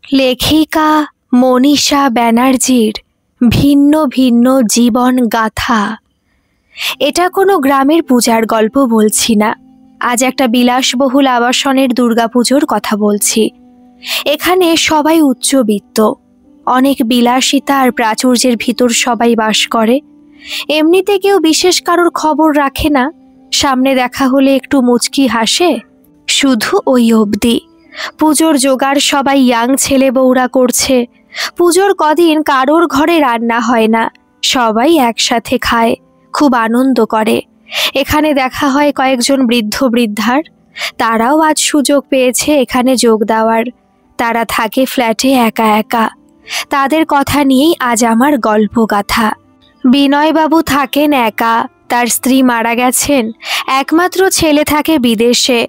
লেখিকা মনীষা ব্যানার্জির ভিন্ন ভিন্ন জীবন গাথা। এটা কোনো গ্রামের পূজার গল্প বলছি না, আজ একটা বিলাসবহুল আবাসনের দুর্গাপুজোর কথা বলছি। এখানে সবাই উচ্চবিত্ত, অনেক বিলাসিতা আর প্রাচুর্যের ভিতর সবাই বাস করে। এমনিতে কেউ বিশেষ কারোর খবর রাখে না, সামনে দেখা হলে একটু মুচকি হাসে, শুধু ওই অবধি। পুজোর জোগাড় সবাই ইয়াং ছেলে বউরা করছে। পুজোর কদিন কারোর ঘরে রান্না হয় না, সবাই একসাথে খায়, খুব আনন্দ করে। এখানে দেখা হয় কয়েকজন বৃদ্ধ বৃদ্ধার, তারাও আজ সুযোগ পেয়েছে এখানে যোগ দেওয়ার। তারা থাকে ফ্ল্যাটে একা একা। তাদের কথা নিয়েই আজ আমার গল্পগাথা। বিনয়বাবু থাকেন একা, তার স্ত্রী মারা গেছেন, একমাত্র ছেলে থাকে বিদেশে।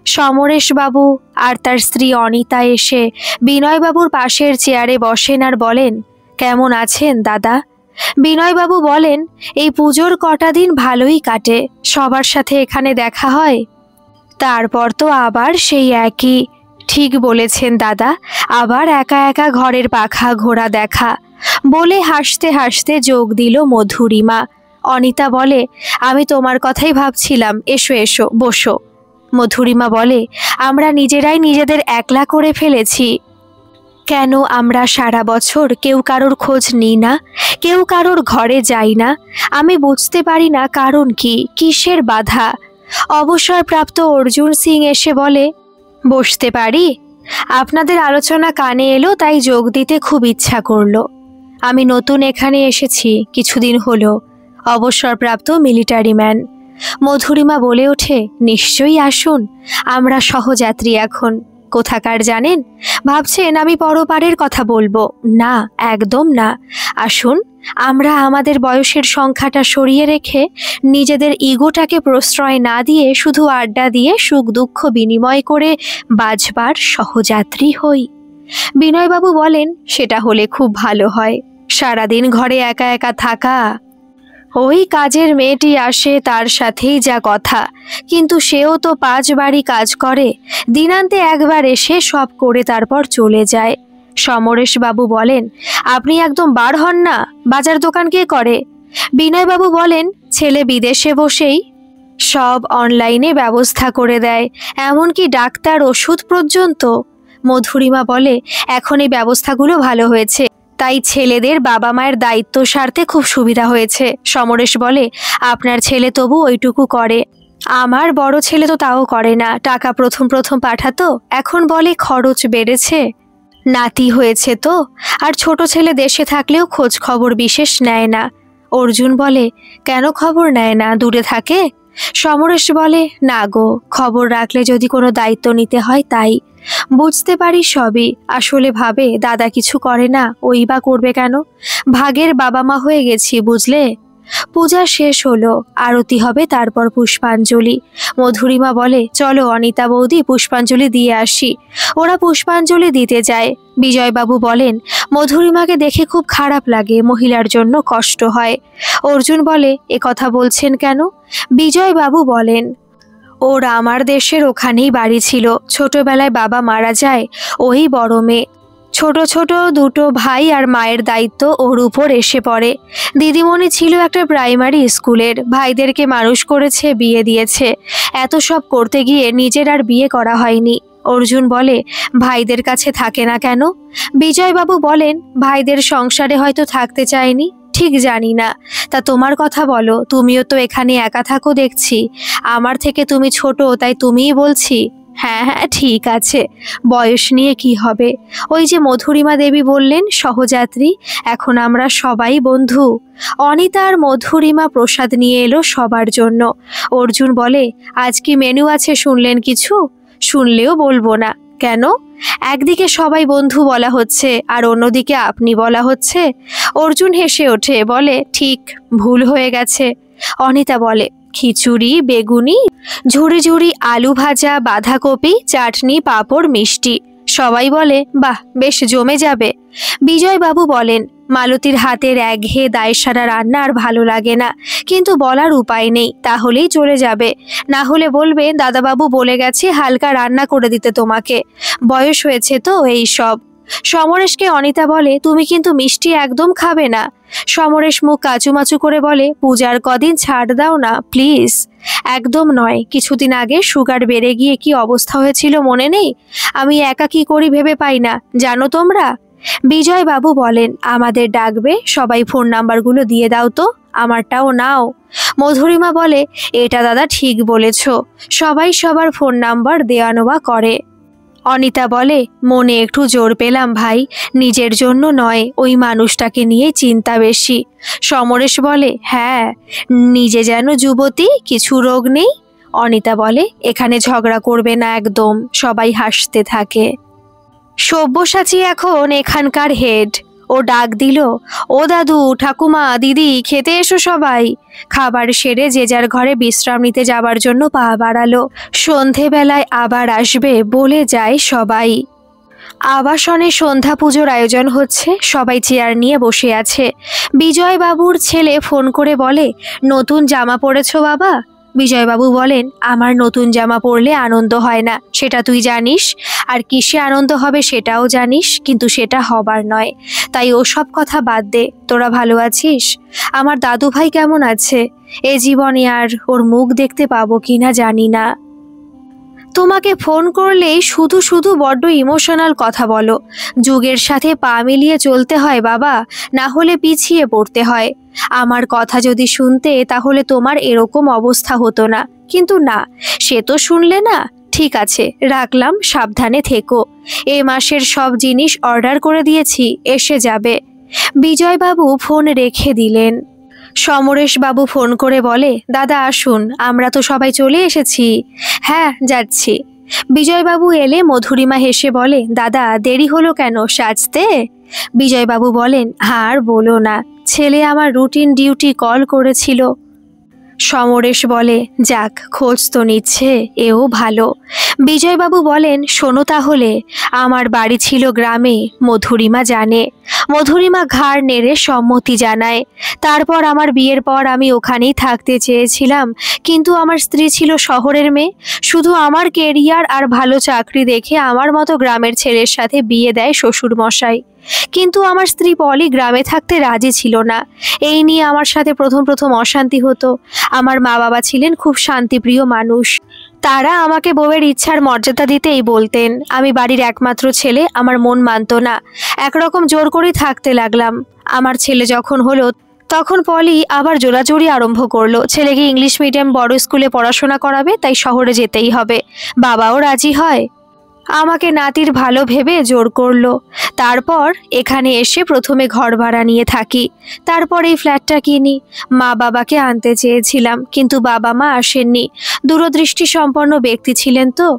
সমরেশবাবু আর তার স্ত্রী অনিতা এসে বিনয়বাবুর পাশের চেয়ারে বসেন আর বলেন, কেমন আছেন দাদা? বিনয়বাবু বলেন, এই পুজোর কটা দিন ভালোই কাটে, সবার সাথে এখানে দেখা হয়। তারপর তো আবার সেই একই। ঠিক বলেছেন দাদা, আবার একা একা ঘরের পাখা ঘোরা দেখা, বলে হাসতে হাসতে যোগ দিল মধুরিমা। অনিতা বলে, আমি তোমার কথাই ভাবছিলাম, এসো এসো বসো। মধুরিমা বলে, আমরা নিজেরাই নিজেদের একলা করে ফেলেছি। কেন আমরা সারা বছর কেউ কারোর খোঁজ নিই না, কেউ কারোর ঘরে যাই না? আমি বুঝতে পারি না কারণ কি, কিসের বাধা? অবসরপ্রাপ্ত অর্জুন সিং এসে বলে, বসতে পারি? আপনাদের আলোচনা কানে এলো তাই যোগ দিতে খুব ইচ্ছা করলো। আমি নতুন এখানে এসেছি, কিছুদিন হলো, অবসরপ্রাপ্ত মিলিটারি ম্যান। মধুরিমা বলে ওঠে, নিশ্চয়ই আসুন, আমরা সহযাত্রী এখন। কোথাকার জানেন? ভাবছেন আমি পরপারের কথা বলবো? না, একদম না। আসুন, আমরা আমাদের বয়সের সংখ্যাটা সরিয়ে রেখে নিজেদের ইগোটাকে প্রশ্রয় না দিয়ে শুধু আড্ডা দিয়ে সুখ দুঃখ বিনিময় করে বাঁচবার সহযাত্রী হই। বিনয়বাবু বলেন, সেটা হলে খুব ভালো হয়। সারাদিন ঘরে একা একা থাকা। ওই কাজের মেয়েটি আসে, তার সাথেই যা কথা, কিন্তু সেও তো 5 বাড়ি কাজ করে, দিনান্তে একবার এসে সব করে তারপর চলে যায়। সমরেশবাবু বলেন, আপনি একদম বার হন না? বাজার দোকান কে করে? বিনয়বাবু বলেন, ছেলে বিদেশে বসেই সব অনলাইনে ব্যবস্থা করে দেয়, এমনকি ডাক্তার ওষুধ পর্যন্ত। মধুরিমা বলে, এখন এই ব্যবস্থাগুলো ভালো হয়েছে, তাই ছেলেদের বাবা মায়ের দায়িত্ব সারতে খুব সুবিধা হয়েছে। সমরেশ বলে, আপনার ছেলে তবু ওইটুকু করে, আমার বড় ছেলে তো তাও করে না। টাকা প্রথম প্রথম পাঠাতো, এখন বলে খরচ বেড়েছে, নাতি হয়েছে তো। আর ছোট ছেলে দেশে থাকলেও খোঁজ খবর বিশেষ নেয় না। অর্জুন বলে, কেন খবর নেয় না, দূরে থাকে? সমরেশ বলে, না গো, খবর রাখলে যদি কোনো দায়িত্ব নিতে হয় তাই। বুঝতে পারি সবই, আসলে ভাবে দাদা কিছু করে না, ওই বা করবে কেন? ভাগের বাবা মা হয়ে গেছি, বুঝলে। পূজা শেষ হলো, আরতি হবে, তারপর পুষ্পাঞ্জলি। মধুরিমা বলে, চলো অনিতা বৌদি পুষ্পাঞ্জলি দিয়ে আসি। ওরা পুষ্পাঞ্জলি দিতে যায়। বিজয়বাবু বলেন, মধুরিমাকে দেখে খুব খারাপ লাগে, মহিলার জন্য কষ্ট হয়। অর্জুন বলে, এ কথা বলছেন কেন? বিজয়বাবু বলেন, ওর আমার দেশের ওখানেই বাড়ি ছিল, ছোটবেলায় বাবা মারা যায়, ওই বড় মেয়ে। ছোট ছোট দুটো ভাই আর মায়ের দায়িত্ব ওর উপর এসে পড়ে। দিদিমণি ছিল একটা প্রাইমারি স্কুলের, ভাইদেরকে মানুষ করেছে, বিয়ে দিয়েছে। এত সব করতে গিয়ে নিজের আর বিয়ে করা হয়নি। অর্জুন বলে, ভাইদের কাছে থাকে না কেন? বিজয়বাবু বলেন, ভাইদের সংসারে হয়তো থাকতে চায়নি, ঠিক জানি না। তা তোমার কথা বলো, তুমিও তো এখানে একা থাকো দেখছি। আমার থেকে তুমি ছোট, তাই তুমিই বলছি। হ্যাঁ হ্যাঁ ঠিক আছে, বয়স নিয়ে কি হবে? ওই যে মধুরিমা দেবী বললেন সহযাত্রী, এখন আমরা সবাই বন্ধু। অনিতা আর মধুরিমা প্রসাদ নিয়ে এলো সবার জন্য। অর্জুন বলে, আজ কি মেনু আছে শুনলেন কিছু? শুনলেও বলবো না। কেন? একদিকে সবাই বন্ধু বলা হচ্ছে আর অন্যদিকে আপনি বলা হচ্ছে। অর্জুন হেসে ওঠে, বলে, ঠিক, ভুল হয়ে গেছে। অনিতা বলে, খিচুড়ি, বেগুনি, ঝুড়ি ঝুড়ি আলু ভাজা, বাঁধাকপি, চাটনি, পাঁপড়, মিষ্টি। সবাই বলে, বাহ, বেশ জমে যাবে। বিজয়বাবু বলেন, মালতীর হাতের একঘেয়ে দায়সারা রান্না আর ভালো লাগে না, কিন্তু বলার উপায় নেই, তাহলেই চলে যাবে। না হলে বলবে দাদাবাবু বলে গেছে হালকা রান্না করে দিতে তোমাকে, বয়স হয়েছে তো এই সব। সমরেশকে অনিতা বলে, তুমি কিন্তু মিষ্টি একদম খাবে না। সমরেশ মুখ কাচুমাচু করে বলে, পূজার কদিন ছাড় দাও না প্লিজ। একদম নয়, কিছুদিন আগে সুগার বেড়ে গিয়ে কি অবস্থা হয়েছিল মনে নেই? আমি একা কি করি ভেবে পাই না, জানো তোমরা? বিজয় বাবু বলেন, আমাদের ডাকবে, সবাই ফোন নাম্বারগুলো দিয়ে দাও তো, আমারটাও নাও। মধুরিমা বলে, এটা দাদা ঠিক বলেছ, সবাই সবার ফোন নাম্বার দেওয়া নেওয়া করে। অনিতা বলে, মনে একটু জোর পেলাম ভাই, নিজের জন্য নয়, ওই মানুষটাকে নিয়ে চিন্তা বেশি। সমরেশ বলে, হ্যাঁ, নিজে যেন যুবতী, কিছু রোগ নেই। অনিতা বলে, এখানে ঝগড়া করবে না একদম। সবাই হাসতে থাকে। সব্যসাচী এখন এখানকার হেড। ও ডাক দিল, ও দাদু, ঠাকুমা, দিদি, খেতে এসো সবাই। খাবার সেরে যে যার ঘরে বিশ্রাম নিতে যাবার জন্য পা বাড়ালো। সন্ধেবেলায় আবার আসবে বলে যায় সবাই। আবাসনে সন্ধ্যা পুজোর আয়োজন হচ্ছে, সবাই চেয়ার নিয়ে বসে আছে। বিজয়বাবুর ছেলে ফোন করে বলে, নতুন জামা পরেছো বাবা? বিজয়বাবু বলেন, আমার নতুন জামা পরলে আনন্দ হয় না, সেটা তুই জানিস। আর কিসে আনন্দ হবে সেটাও জানিস, কিন্তু সেটা হবার নয়। তাই ওসব কথা বাদ দে, তোরা ভালো আছিস? আমার দাদু ভাই কেমন আছে? এ জীবনে আর ওর মুখ দেখতে পাবো কিনা জানি না। তোমাকে ফোন করলেই শুধু শুধু বড্ড ইমোশনাল কথা বলো। যুগের সাথে পা মিলিয়ে চলতে হয় বাবা, না হলে পিছিয়ে পড়তে হয়। আমার কথা যদি শুনতে তাহলে তোমার এরকম অবস্থা হতো না, কিন্তু না, সে তো শুনলে না। ঠিক আছে, রাখলাম, সাবধানে থেকো। এ মাসের সব জিনিস অর্ডার করে দিয়েছি, এসে যাবে। বিজয়বাবু ফোন রেখে দিলেন। সমরেশবাবু ফোন করে বলে, দাদা আসুন, আমরা তো সবাই চলে এসেছি। হ্যাঁ, যাচ্ছি। বিজয়বাবু এলে মধুরিমা হেসে বলে, দাদা দেরি হলো কেন সাজতে? বিজয়বাবু বলেন, আর বলো না, ছেলে আমার রুটিন ডিউটি কল করেছিল। সমরেশ বলে, যাক, খোঁজ তো নিচ্ছে, এও ভালো। বিজয়বাবু বলেন, শোনো তাহলে, আমার বাড়ি ছিল গ্রামে, মধুরিমা জানে। মধুরিমা ঘাড় নেড়ে সম্মতি জানায়। তারপর আমার বিয়ের পর আমি ওখানেই থাকতে চেয়েছিলাম, কিন্তু আমার স্ত্রী ছিল শহরের মেয়ে। শুধু আমার কেরিয়ার আর ভালো চাকরি দেখে আমার মতো গ্রামের ছেলের সাথে বিয়ে দেয় শ্বশুর মশাই। কিন্তু আমার স্ত্রী পলি গ্রামে থাকতে রাজি ছিল না। এই নিয়ে আমার সাথে প্রথম প্রথম অশান্তি হতো। আমার মা বাবা ছিলেন খুব শান্তিপ্রিয় মানুষ। তারা আমাকে বউয়ের ইচ্ছার মর্যাদা দিতেই বলতেন। আমি বাড়ির একমাত্র ছেলে, আমার মন মানত না। একরকম জোর করেই থাকতে লাগলাম। আমার ছেলে যখন হলো তখন পলি আবার জোরাজুরি আরম্ভ করলো। ছেলেকে ইংলিশ মিডিয়াম বড় স্কুলে পড়াশোনা করাবে, তাই শহরে যেতেই হবে। বাবাও রাজি হয়। আমাকে নাতির ভালো ভেবে জোর করলো। তারপর এখানে এসে প্রথমে ঘর ভাড়া নিয়ে থাকি, তারপর এই ফ্ল্যাটটা কিনি। মা বাবাকে আনতে চেয়েছিলাম, কিন্তু বাবা মা আসেননি। দূরদৃষ্টি সম্পন্ন ব্যক্তি ছিলেন তো।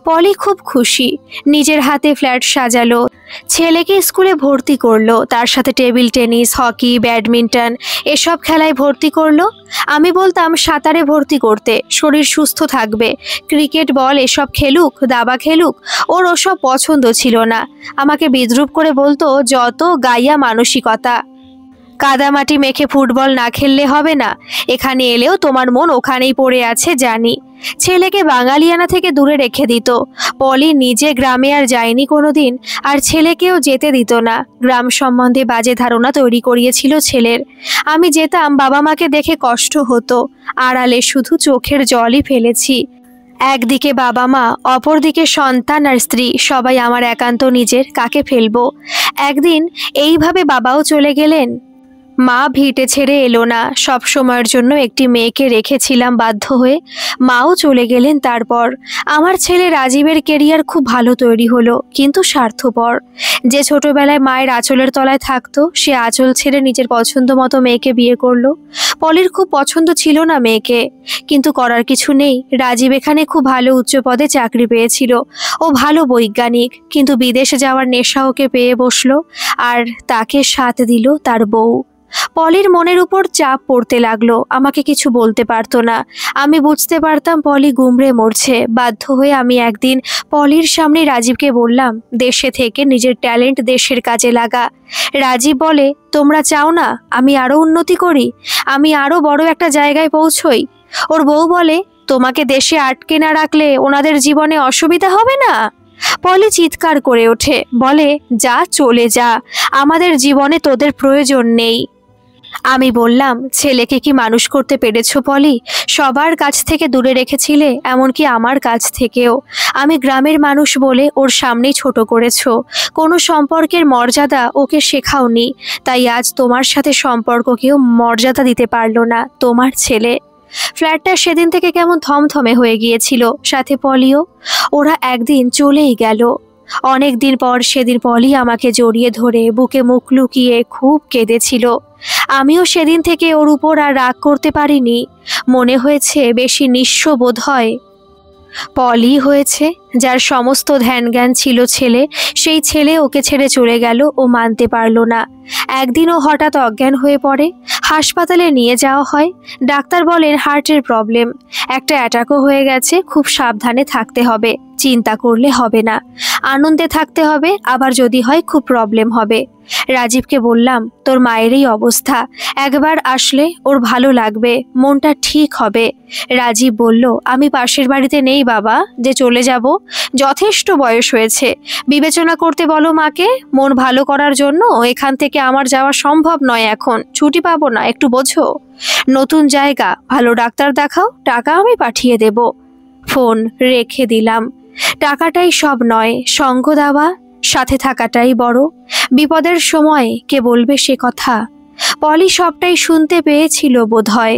পলি খুব খুশি, নিজের হাতে ফ্ল্যাট সাজালো, ছেলেকে স্কুলে ভর্তি করলো, তার সাথে টেবিল টেনিস, হকি, ব্যাডমিন্টন এসব খেলায় ভর্তি করলো। আমি বলতাম সাঁতারে ভর্তি করতে, শরীর সুস্থ থাকবে। ক্রিকেট বল এসব খেলুক, দাবা খেলুক, ওর ওসব পছন্দ ছিল না। আমাকে বিদ্রূপ করে বলতো, যত গাইয়া মানসিকতা, কাদামাটি মেখে ফুটবল না খেললে হবে না। এখানে এলেও তোমার মন ওখানেই পড়ে আছে জানি। ছেলেকে বাঙালিয়ানা থেকে দূরে রেখে দিত। পলি নিজে গ্রামে আর যায়নি কোনোদিন, আর ছেলেকেও যেতে দিত না। গ্রাম সম্বন্ধে বাজে ধারণা তৈরি করিয়েছিল ছেলের। আমি যেতাম, বাবা মাকে দেখে কষ্ট হতো, আড়ালে শুধু চোখের জলই ফেলেছি। একদিকে বাবা মা, অপরদিকে সন্তান আর স্ত্রী, সবাই আমার একান্ত নিজের, কাকে ফেলবো? একদিন এইভাবে বাবাও চলে গেলেন। মা ভিটে ছেড়ে এলো না। সব সময়ের জন্য একটি মেয়েকে রেখেছিলাম বাধ্য হয়ে। মাও চলে গেলেন তারপর। আমার ছেলে রাজীবের কেরিয়ার খুব ভালো তৈরি হলো, কিন্তু স্বার্থপর। যে ছোটবেলায় মায়ের আঁচলের তলায় থাকতো, সে আঁচল ছেড়ে নিজের পছন্দ মতো মেয়েকে বিয়ে করলো। পলির খুব পছন্দ ছিল না মেয়েকে, কিন্তু করার কিছু নেই। রাজীব এখানে খুব ভালো উচ্চ পদে চাকরি পেয়েছিল। ও ভালো বৈজ্ঞানিক, কিন্তু বিদেশে যাওয়ার নেশা ওকে পেয়ে বসলো, আর তাকে সাথ দিল তার বউ। পলির মনের উপর চাপ পড়তে লাগলো, আমাকে কিছু বলতে পারতো না। আমি বুঝতে পারতাম পলি গুমড়ে মরছে। বাধ্য হয়ে আমি একদিন পলির সামনে রাজীবকে বললাম, দেশে থেকে নিজের ট্যালেন্ট দেশের কাজে লাগা। রাজীব বলে, তোমরা চাও না আমি আরো উন্নতি করি, আমি আরো বড় একটা জায়গায় পৌঁছই? ওর বউ বলে, তোমাকে দেশে আটকে না রাখলে ওনাদের জীবনে অসুবিধা হবে না? পলি চিৎকার করে ওঠে, বলে, যা চলে যা, আমাদের জীবনে তোদের প্রয়োজন নেই। আমি বললাম, ছেলেকে কি মানুষ করতে পেরেছো পলি? সবার কাছ থেকে দূরে রেখেছিলে, এমনকি আমার কাছ থেকেও। আমি গ্রামের মানুষ বলে ওর সামনেই ছোট করেছো। কোনো সম্পর্কের মর্যাদা ওকে শেখাওনি, তাই আজ তোমার সাথে সম্পর্ককেও মর্যাদা দিতে পারলো না তোমার ছেলে। ফ্ল্যাটটা সেদিন থেকে কেমন থমথমে হয়ে গিয়েছিল, সাথে পলিও। ওরা একদিন চলেই গেল। অনেক দিন পর সেদিন পলি আমাকে জড়িয়ে ধরে বুকে মুখ লুকিয়ে খুব কেঁদেছিল। আমিও সেদিন থেকে ওর উপর আর রাগ করতে পারিনি। মনে হয়েছে বেশি নিঃস্ব বোধ হয়। পলি হয়েছে, যার সমস্ত ধ্যান জ্ঞান ছিল ছেলে, সেই ছেলে ওকে ছেড়ে চলে গেল। ও মানতে পারল না। একদিন ও হঠাৎ অজ্ঞান হয়ে পড়ে। হাসপাতালে নিয়ে যাওয়া হয়। ডাক্তার বলেন হার্টের প্রবলেম, একটা অ্যাটাকও হয়ে গেছে, খুব সাবধানে থাকতে হবে, চিন্তা করলে হবে না, আনন্দে থাকতে হবে, আবার যদি হয় খুব প্রবলেম হবে। রাজীবকে বললাম, তোর মায়ের এই অবস্থা, একবার আসলে ওর ভালো লাগবে, মনটা ঠিক হবে। রাজীব বলল, আমি পাশের বাড়িতে নেই বাবা যে চলে যাব, যথেষ্ট বয়স হয়েছে, বিবেচনা করতে বলো মাকে। মন ভালো করার জন্য এখান থেকে আমার যাওয়া সম্ভব নয়, এখন ছুটি পাবো না, একটু বোঝো। নতুন জায়গা, ভালো ডাক্তার দেখাও, টাকা আমি পাঠিয়ে দেব। ফোন রেখে দিলাম। টাকাটাই সব নয়, সঙ্গ দেওয়া, সাথে থাকাটাই বড়। বিপদের সময় কে বলবে সে কথা? পলি সবটাই শুনতে পেয়েছিল বোধহয়।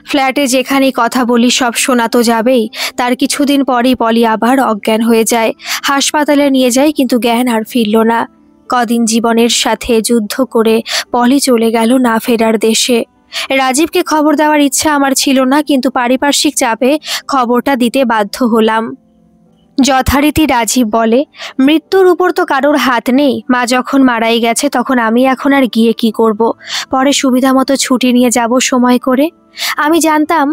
ফ্ল্যাটে যেখানেই কথা বলি সব শোনা তো যাবেই। তার কিছুদিন পরই পলি আবার অজ্ঞান হয়ে যায়। হাসপাতালে নিয়ে যায়, কিন্তু জ্ঞান আর ফিরল না। কদিন জীবনের সাথে যুদ্ধ করে পলি চলে গেল না ফেরার দেশে। রাজীবকে খবর দেওয়ার ইচ্ছা আমার ছিল না, কিন্তু পারিপার্শ্বিক চাপে খবরটা দিতে বাধ্য হলাম। যথারীতি রাজীব বলে, মৃত্যুর উপর তো কারোর হাত নেই, মা যখন মারাই গেছে তখন আমি এখন আর গিয়ে কি করব? পরে সুবিধা মতো ছুটি নিয়ে যাব সময় করে। আমি জানতাম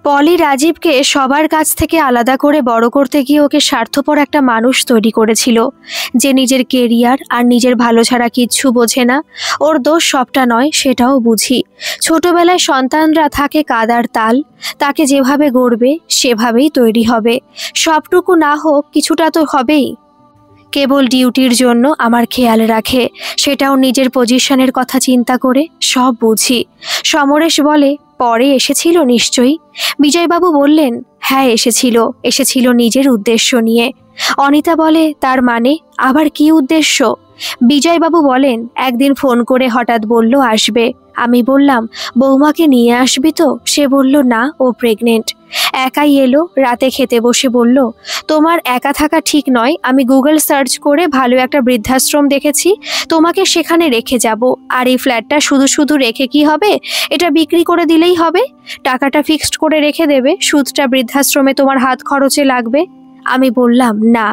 পলি রাজীবকে সবার কাছ থেকে আলাদা করে বড় করতে গিয়ে ওকে স্বার্থপর একটা মানুষ তৈরি করেছিল, যে নিজের কেরিয়ার আর নিজের ভালো ছাড়া কিচ্ছু বোঝে না। ওর দোষ সবটা নয়, সেটাও বুঝি। ছোটবেলায় সন্তানরা থাকে কাদার তাল, তাকে যেভাবে গড়বে সেভাবেই তৈরি হবে। সবটুকু না হোক কিছুটা তো হবেই। কেবল ডিউটির জন্য আমার খেয়াল রাখে, সেটাও নিজের পজিশনের কথা চিন্তা করে। সব বুঝি। সমরেশ বলে, পরে এসেছিল নিশ্চয়ই? বিজয়বাবু বললেন, হ্যাঁ এসেছিল নিজের উদ্দেশ্য নিয়ে। অনিতা বলে, তার মানে আবার কি উদ্দেশ্য? বিজয়বাবু বলেন, একদিন ফোন করে হঠাৎ বলল আসবে। আমি বললাম, বৌমাকে নিয়ে আসবি তো? সে বলল, না, ও প্রেগনেন্ট। একাই এলো, রাতে খেতে বসে বলল, তোমার একা থাকা ঠিক নয়, আমি গুগল সার্চ করে ভালো একটা বৃদ্ধাশ্রম দেখেছি, তোমাকে সেখানে রেখে যাব। আর এই ফ্ল্যাটটা শুধু শুধু রেখে কি হবে? এটা বিক্রি করে দিলেই হবে। টাকাটা ফিক্সড করে রেখে দেবে, সুদটা বৃদ্ধাশ্রমে তোমার হাত খরচে লাগবে। আমি বললাম, না,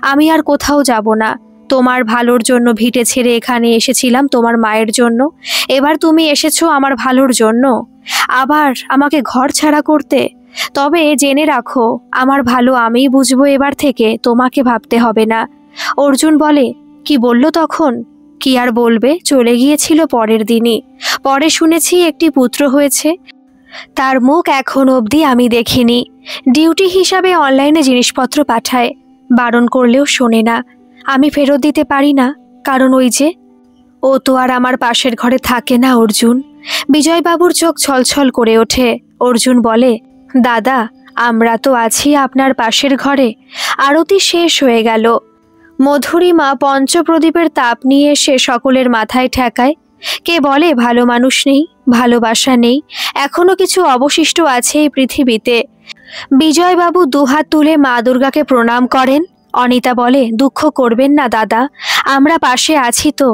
আমি আর কোথাও যাব না। তোমার ভালোর জন্য ভিটে ছেড়ে এখানে এসেছিলাম তোমার মায়ের জন্য, এবার তুমি এসেছো আমার ভালোর জন্য, আবার আমাকে ঘর ছাড়া করতে। তবে জেনে রাখো, আমার ভালো আমিই বুঝবো এবার থেকে, তোমাকে ভাবতে হবে না। অর্জুন বলে, কি বলল তখন? কি আর বলবে, চলে গিয়েছিল পরের দিনই। পরে শুনেছি একটি পুত্র হয়েছে, তার মুখ এখন অবধি আমি দেখিনি। ডিউটি হিসাবে অনলাইনে জিনিসপত্র পাঠায়, বারণ করলেও শোনে না। আমি ফেরত দিতে পারি না, কারণ ওই যে, ও তো আর আমার পাশের ঘরে থাকে না অর্জুন। বিজয়বাবুর চোখ ছলছল করে ওঠে। অর্জুন বলে, দাদা, আমরা তো আছি আপনার পাশের ঘরে। আরতি শেষ হয়ে গেল। মধুরিমা পঞ্চপ্রদীপের তাপ নিয়ে এসে সকলের মাথায় ঠেকায়। কে বলে ভালো মানুষ নেই, ভালোবাসা নেই? এখনো কিছু অবশিষ্ট আছে এই পৃথিবীতে। বিজয়বাবু দুহাত তুলে মা দুর্গাকে প্রণাম করেন। অনিতা বলে, দুঃখ করবেন না দাদা, আমরা পাশে আছি তো।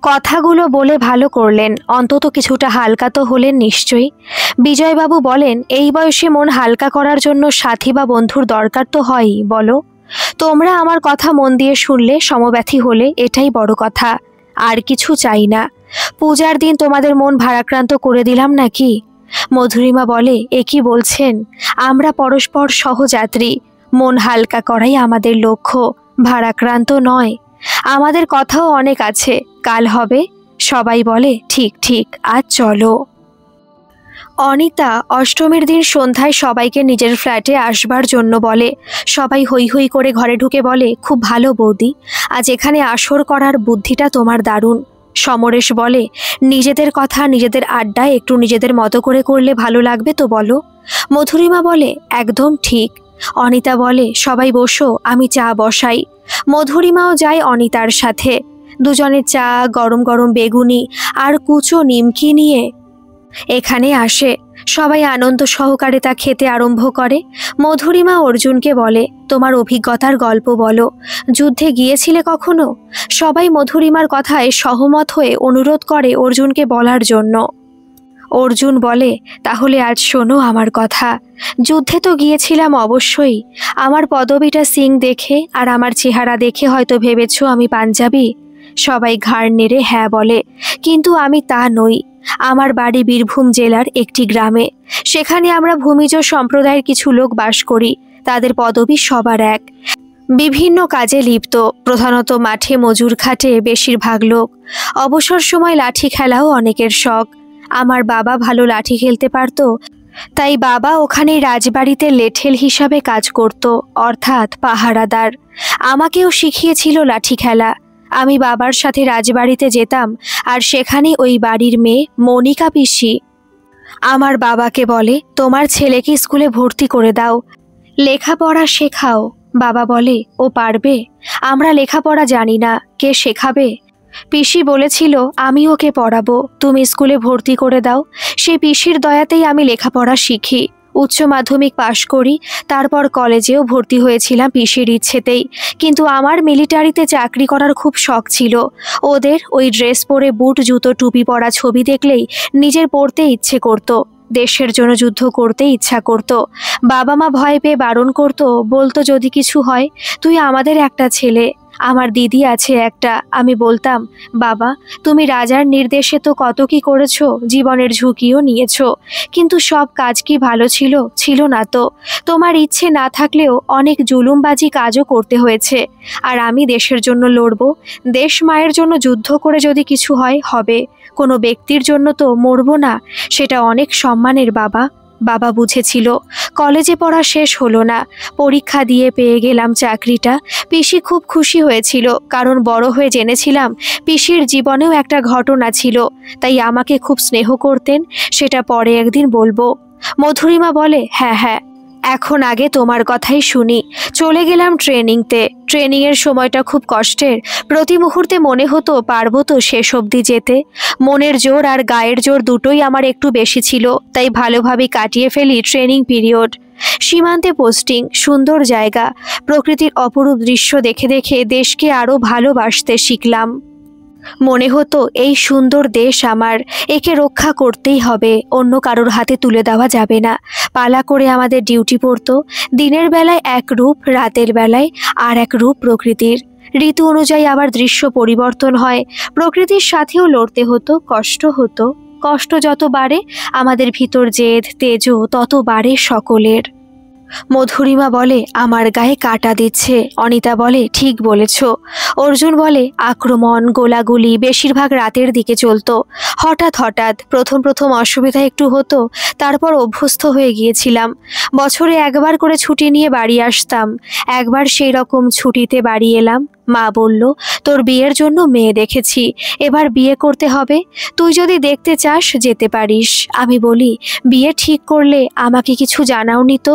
কথাগুলো বলে ভালো করলেন, অন্তত কিছুটা হালকা তো হলেন নিশ্চয়ই। বিজয়বাবু বলেন, এই বয়সে মন হালকা করার জন্য সাথী বা বন্ধুর দরকার তো হয়ই, বলো। তোমরা আমার কথা মন দিয়ে শুনলে, সমব্যথী হলে, এটাই বড় কথা। আর কিছু চাই না। পূজার দিন তোমাদের মন ভারাক্রান্ত করে দিলাম নাকি? মধুরিমা বলে, এ কি বলছেন? আমরা পরস্পর সহযাত্রী, মন হালকা করাই আমাদের লক্ষ্য, ভারাক্রান্ত নয়। আমাদের কথাও অনেক আছে, কাল হবে। সবাই বলে, ঠিক ঠিক, আজ চলো। অনিতা অষ্টমীর দিন সন্ধ্যায় সবাইকে নিজের ফ্ল্যাটে আসবার জন্য বলে। সবাই হৈ হৈ করে ঘরে ঢুকে বলে, খুব ভালো বৌদি, আজ এখানে আসর করার বুদ্ধিটা তোমার দারুণ। সমরেশ বলে, নিজেদের কথা নিজেদের আড্ডায় একটু নিজেদের মতো করে করলে ভালো লাগবে তো বলো। মধুরিমা বলে, একদম ঠিক। অনিতা বলে, সবাই বসো, আমি চা বসাই। মধুরিমাও যায় অনিতার সাথে। দুজনে চা, গরম গরম বেগুনি আর কুচো নিমকি নিয়ে এখানে আসে। সবাই আনন্দ সহকারে তা খেতে আরম্ভ করে। মধুরিমা অর্জুনকে বলে, তোমার অভিজ্ঞতার গল্প বলো, যুদ্ধে গিয়েছিলে কখনো? সবাই মধুরিমার কথায় সহমত হয়ে অনুরোধ করে অর্জুনকে বলার জন্য। অর্জুন বলে, তাহলে আজ শোনো আমার কথা। যুদ্ধে তো গিয়েছিলাম অবশ্যই। আমার পদবিটা সিং দেখে আর আমার চেহারা দেখে হয়তো ভেবেছো আমি পাঞ্জাবি। সবাই ঘাড় নেড়ে হ্যাঁ বলে, কিন্তু আমি তা নই। আমার বাড়ি বীরভূম জেলার একটি গ্রামে। সেখানে আমরা ভূমিজ সম্প্রদায়ের কিছু লোক বাস করি। তাদের পদবি সবার এক। বিভিন্ন কাজে লিপ্ত, প্রধানত মাঠে মজুর খাটে বেশিরভাগ লোক। অবসর সময় লাঠি খেলাও অনেকের শখ। আমার বাবা ভালো লাঠি খেলতে পারত, তাই বাবা ওখানে রাজবাড়িতে লেঠেল হিসাবে কাজ করত, অর্থাৎ পাহারাদার। আমাকেও শিখিয়েছিল লাঠি খেলা। আমি বাবার সাথে রাজবাড়িতে যেতাম, আর সেখানে ওই বাড়ির মেয়ে মনিকা পিসি আমার বাবাকে বলে, তোমার ছেলেকে স্কুলে ভর্তি করে দাও, লেখাপড়া শেখাও। বাবা বলে, ও পারবে? আমরা লেখাপড়া জানি না, কে শেখাবে? পিসি বলেছিল, আমি ওকে পড়াবো, তুমি স্কুলে ভর্তি করে দাও। সে পিসির দয়াতেই আমি লেখাপড়া শিখি। উচ্চ মাধ্যমিক পাশ করি, তারপর কলেজেও ভর্তি হয়েছিলাম পিসির ইচ্ছেতেই। কিন্তু আমার মিলিটারিতে চাকরি করার খুব শখ ছিল। ওদের ওই ড্রেস পরে বুট জুতো টুপি পরা ছবি দেখলেই নিজের পড়তে ইচ্ছে করতো। দেশের জন্য যুদ্ধ করতে ইচ্ছা করত। বাবা মা ভয় পেয়ে বারণ করতো, বলতো যদি কিছু হয়। তুই আমাদের একটা ছেলে, আমার দিদি আছে একটা। আমি বলতাম, বাবা তুমি রাজার নির্দেশে তো কত কি করেছো, জীবনের ঝুঁকিও নিয়েছো, কিন্তু সব কাজ কি ভালো ছিল? ছিল না তো। তোমার ইচ্ছে না থাকলেও অনেক জুলুমবাজি কাজও করতে হয়েছে। আর আমি দেশের জন্য লড়ব। দেশ মায়ের জন্য যুদ্ধ করে যদি কিছু হয় হবে, কোনো ব্যক্তির জন্য তো মরবো না। সেটা অনেক সম্মানের বাবা। বাবা বুঝেছিল। কলেজে পড়া শেষ হলো না, পরীক্ষা দিয়ে পেয়ে গেলাম চাকরিটা। পিসি খুব খুশি হয়েছিল, কারণ বড় হয়ে জেনেছিলাম পিসির জীবনেও একটা ঘটনা ছিল, তাই আমাকে খুব স্নেহ করতেন। সেটা পরে একদিন বলবো। মধুরিমা বলে, হ্যাঁ হ্যাঁ, এখন আগে তোমার কথাই শুনি। চলে গেলাম ট্রেনিংতে। ট্রেনিংয়ের সময়টা খুব কষ্টের। প্রতি মুহূর্তে মনে হতো পারবো তো শেষ অবধি যেতে। মনের জোর আর গায়ের জোর দুটোই আমার একটু বেশি ছিল, তাই ভালোভাবে কাটিয়ে ফেলি ট্রেনিং পিরিয়ড। সীমান্তে পোস্টিং, সুন্দর জায়গা, প্রকৃতির অপরূপ দৃশ্য দেখে দেখে দেশকে আরও ভালোবাসতে শিখলাম। মনে হতো এই সুন্দর দেশ আমার, একে রক্ষা করতেই হবে, অন্য কারোর হাতে তুলে দেওয়া যাবে না। পালা করে আমাদের ডিউটি পড়তো। দিনের বেলায় এক রূপ, রাতের বেলায় আর এক রূপ প্রকৃতির। ঋতু অনুযায়ী আবার দৃশ্য পরিবর্তন হয়। প্রকৃতির সাথেও লড়তে হতো, কষ্ট হতো। কষ্ট যত বাড়ে আমাদের ভিতর জেদ তেজও তত বাড়ে সকলের। মধুরিমা বলে, আমার গায়ে কাটা দিচ্ছে। অনিতা বলে, ঠিক বলেছ। অর্জুন বলে, আক্রমণ গোলাগুলি বেশিরভাগ রাতের দিকে চলতো। হঠাৎ হঠাৎ প্রথম প্রথম অসুবিধা একটু হতো, তারপর অভ্যস্ত হয়ে গিয়েছিলাম। বছরে একবার করে ছুটি নিয়ে বাড়ি আসতাম। একবার সেই রকম ছুটিতে বাড়ি এলাম। মা বলল, তোর বিয়ের জন্য মেয়ে দেখেছি, এবার বিয়ে করতে হবে। তুই যদি দেখতে চাস যেতে পারিস। আমি বলি, বিয়ে ঠিক করলে আমাকে কিছু জানাওনি তো?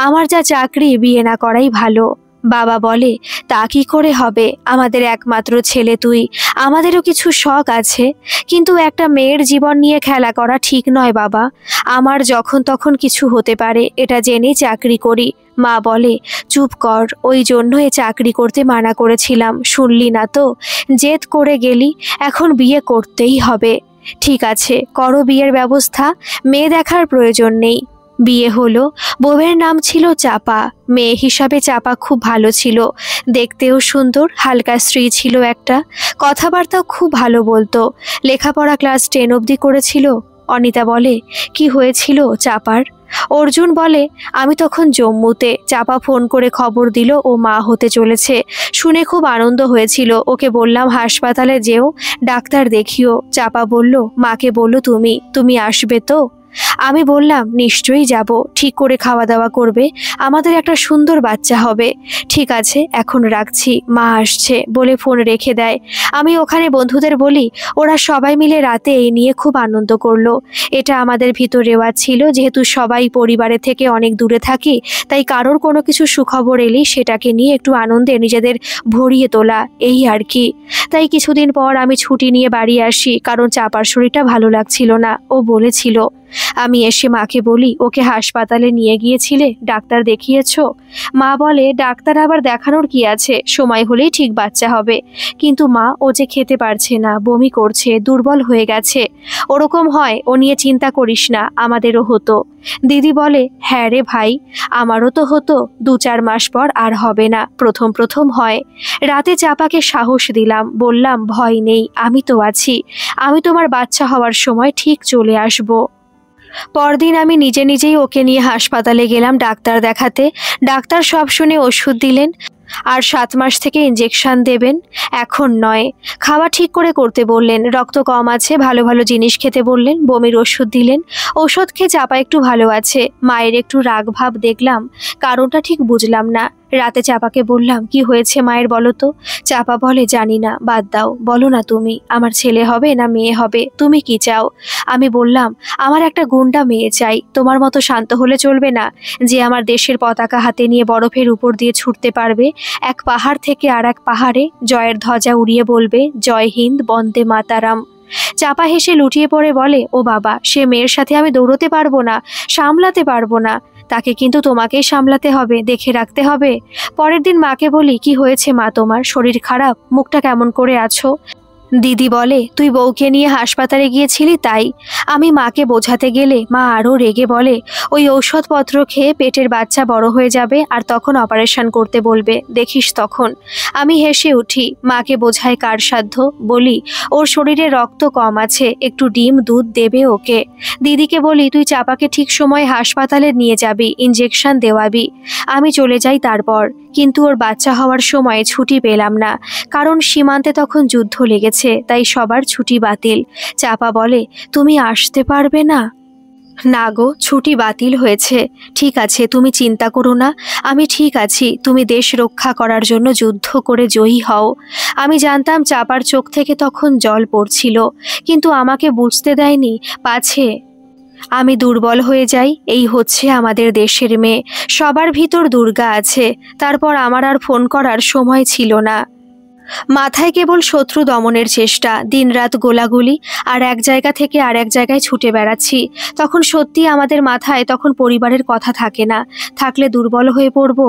আমার যা চাকরি, বিয়ে না করাই ভালো। বাবা বলে, তা কি করে হবে? আমাদের একমাত্র ছেলে তুই। আমাদেরও কিছু শখ আছে, কিন্তু একটা মেয়ের জীবন নিয়ে খেলা করা ঠিক নয় বাবা। আমার যখন তখন কিছু হতে পারে, এটা জেনেই চাকরি করি। মা বলে, চুপ কর, ওই জন্য এ চাকরি করতে মানা করেছিলাম, শুনলি না তো? জেদ করে গেলি, এখন বিয়ে করতেই হবে। ঠিক আছে, করো বিয়ের ব্যবস্থা, মেয়ে দেখার প্রয়োজন নেই। বিয়ে হলো। বউয়ের নাম ছিল চাপা। মেয়ে হিসাবে চাপা খুব ভালো ছিল, দেখতেও সুন্দর, হালকা স্ত্রী ছিল একটা। কথাবার্তাও খুব ভালো বলতো। লেখাপড়া ক্লাস 10 অবধি করেছিল। অনিতা বলে, কি হয়েছিল চাপার? অর্জুন বলে, আমি তখন জম্মুতে। চাপা ফোন করে খবর দিল ও মা হতে চলেছে। শুনে খুব আনন্দ হয়েছিল। ওকে বললাম হাসপাতালে যেও, ডাক্তার দেখিও। চাপা বলল, মাকে বললো তুমি আসবে তো? আমি বললাম, নিশ্চয়ই যাব, ঠিক করে খাওয়া দাওয়া করবে, আমাদের একটা সুন্দর বাচ্চা হবে। ঠিক আছে, এখন রাখছি, মা আসছে বলে ফোন রেখে দেয়। আমি ওখানে বন্ধুদের বলি, ওরা সবাই মিলে রাতে এই নিয়ে খুব আনন্দ করলো। এটা আমাদের ভিতর রেওয়াজ ছিল, যেহেতু সবাই পরিবারের থেকে অনেক দূরে থাকি, তাই কারোর কোনো কিছু সুখবর এলেই সেটাকে নিয়ে একটু আনন্দে নিজেদের ভরিয়ে তোলা, এই আর কি। তাই কিছুদিন পর আমি ছুটি নিয়ে বাড়ি আসি, কারণ চাপার শরীরটা ভালো লাগছিল না। ও বলেছিল। আমি এসে মাকে বলি, ওকে হাসপাতালে নিয়ে গিয়েছিলে, ডাক্তার দেখিয়েছো? মা বলে, ডাক্তার আবার দেখানোর কি আছে, সময় হলেই ঠিক বাচ্চা হবে। কিন্তু মা, ও যে খেতে পারছে না, বমি করছে, দুর্বল হয়ে গেছে। ওরকম হয়, ও নিয়ে চিন্তা করিস না, আমাদেরও হতো। দিদি বলে, হ্যাঁ রে ভাই, আমারও তো হতো, 2-4 মাস পর আর হবে না, প্রথম প্রথম হয়। রাতে চাপাকে সাহস দিলাম, বললাম, ভয় নেই, আমি তো আছি, আমি তোমার বাচ্চা হওয়ার সময় ঠিক চলে আসব। পরদিন আমি নিজে নিজেই ওকে নিয়ে হাসপাতালে গেলাম ডাক্তার দেখাতে। ডাক্তার সব শুনে ওষুধ দিলেন, আর 7 মাস থেকে ইঞ্জেকশন দেবেন, এখন নয়। খাওয়া ঠিক করে করতে বললেন, রক্ত কম আছে, ভালো ভালো জিনিস খেতে বললেন, বমির ওষুধ দিলেন। ওষুধ খেয়ে চাপা একটু ভালো আছে। মায়ের একটু রাগ ভাব দেখলাম, কারণটা ঠিক বুঝলাম না। রাতে চাপাকে বললাম, কি হয়েছে মায়ের বলো তো? চাপা বলে, জানি না, বাদ দাও, বলো না তুমি, আমার ছেলে হবে না মেয়ে হবে, তুমি কি চাও? আমি বললাম, আমার একটা গুন্ডা মেয়ে চাই, তোমার মতো শান্ত হলে চলবে না, যে আমার দেশের পতাকা হাতে নিয়ে বরফের উপর দিয়ে ছুটতে পারবে, এক পাহাড় থেকে আর এক পাহাড়ে জয়ের ধ্বজা উড়িয়ে বলবে, জয় হিন্দ, বন্দে মাতারাম। চাপা হেসে লুটিয়ে পড়ে বলে, ও বাবা, সে মেয়ের সাথে আমি দৌড়তে পারবো না, সামলাতে পারবো না, তাকে কিন্তু তোমাকেই সামলাতে হবে, দেখে রাখতে হবে। পরের দিন মাকে বলি, কি হয়েছে মা, তোমার শরীর খারাপ, মুখটা কেমন করে আছো? দিদি বলে, তুই বউকে নিয়ে হাসপাতালে গিয়েছিলি তাই। আমি মাকে বোঝাতে গেলে মা আরও রেগে বলে, ওই ঔষধপত্র খেয়ে পেটের বাচ্চা বড় হয়ে যাবে, আর তখন অপারেশন করতে বলবে, দেখিস তখন। আমি হেসে উঠি, মাকে বোঝায় কার সাধ্য। বলি, ওর শরীরে রক্ত কম আছে, একটু ডিম দুধ দেবে ওকে। দিদিকে বলি, তুই চাপাকে ঠিক সময় হাসপাতালে নিয়ে যাবি, ইঞ্জেকশন দেওয়াবি। আমি চলে যাই তারপর, কিন্তু ওর বাচ্চা হওয়ার সময় ছুটি পেলাম না, কারণ সীমান্তে তখন যুদ্ধ লেগেছে, তাই সবার ছুটি বাতিল। চাপা বলে, তুমি আসতে পারবে না? না গো, ছুটি বাতিল হয়েছে। ঠিক আছে, তুমি চিন্তা করো না, আমি ঠিক আছি, তুমি দেশ রক্ষা করার জন্য যুদ্ধ করে জয়ী হও। আমি জানতাম চাপার চোখ থেকে তখন জল পড়ছিল, কিন্তু আমাকে বুঝতে দেয়নি, পাছে আমি দুর্বল হয়ে যাই। এই হচ্ছে আমাদের দেশের মেয়ে, সবার ভিতর দুর্গা আছে। তারপর আমার আর ফোন করার সময় ছিল না। মাথায় কেবল শত্রু দমনের চেষ্টা, দিনরাত গোলাগুলি, আর এক জায়গা থেকে আর এক জায়গায় ছুটে বেড়াচ্ছি। তখন সত্যি আমাদের মাথায় তখন পরিবারের কথা থাকে না, থাকলে দুর্বল হয়ে পড়ব,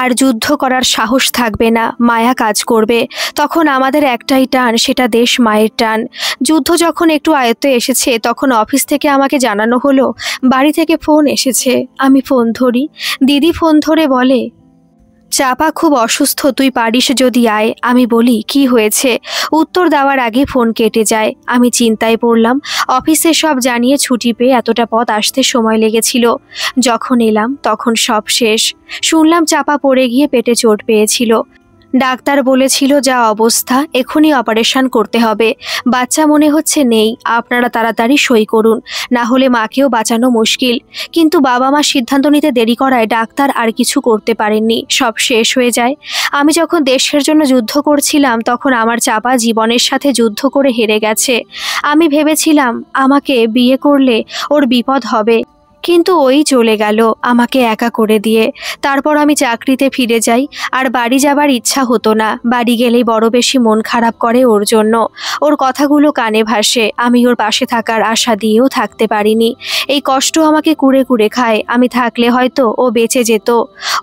আর যুদ্ধ করার সাহস থাকবে না, মায়া কাজ করবে। তখন আমাদের একটাই টান, সেটা দেশ মায়ের টান। যুদ্ধ যখন একটু আয়ত্তে এসেছে, তখন অফিস থেকে আমাকে জানানো হলো বাড়ি থেকে ফোন এসেছে। আমি ফোন ধরি, দিদি ফোন ধরে বলে, চাপা খুব অসুস্থ, তুই পারিস যদি আয়। আমি বলি, কি হয়েছে? উত্তর দেওয়ার আগে ফোন কেটে যায়। আমি চিন্তায় পড়লাম, অফিসে সব জানিয়ে ছুটি পেয়ে এতটা পথ আসতে সময় লেগেছিল। যখন এলাম তখন সব শেষ। শুনলাম চাপা পড়ে গিয়ে পেটে চোট পেয়েছিল। ডাক্তার বলেছিল, যা অবস্থা, এখনই অপারেশন করতে হবে। বাচ্চা মনে হচ্ছে নেই, আপনারা তাড়াতাড়ি সই করুন, না হলে মাকেও বাঁচানো মুশকিল। কিন্তু বাবা মা সিদ্ধান্ত নিতে দেরি করায় ডাক্তার আর কিছু করতে পারেননি, সব শেষ হয়ে যায়। আমি যখন দেশের জন্য যুদ্ধ করছিলাম, তখন আমার চাপা জীবনের সাথে যুদ্ধ করে হেরে গেছে। আমি ভেবেছিলাম আমাকে বিয়ে করলে ওর বিপদ হবে, কিন্তু ওই চলে গেল আমাকে একা করে দিয়ে। তারপর আমি চাকরিতে ফিরে যাই, আর বাড়ি যাবার ইচ্ছা হতো না। বাড়ি গেলেই বড় বেশি মন খারাপ করে ওর জন্য। ওর কথাগুলো কানে ভাসে, আমি ওর পাশে থাকার আশা দিয়েও থাকতে পারিনি। এই কষ্ট আমাকে কুড়ে কুড়ে খায়। আমি থাকলে হয়তো ও বেঁচে যেত।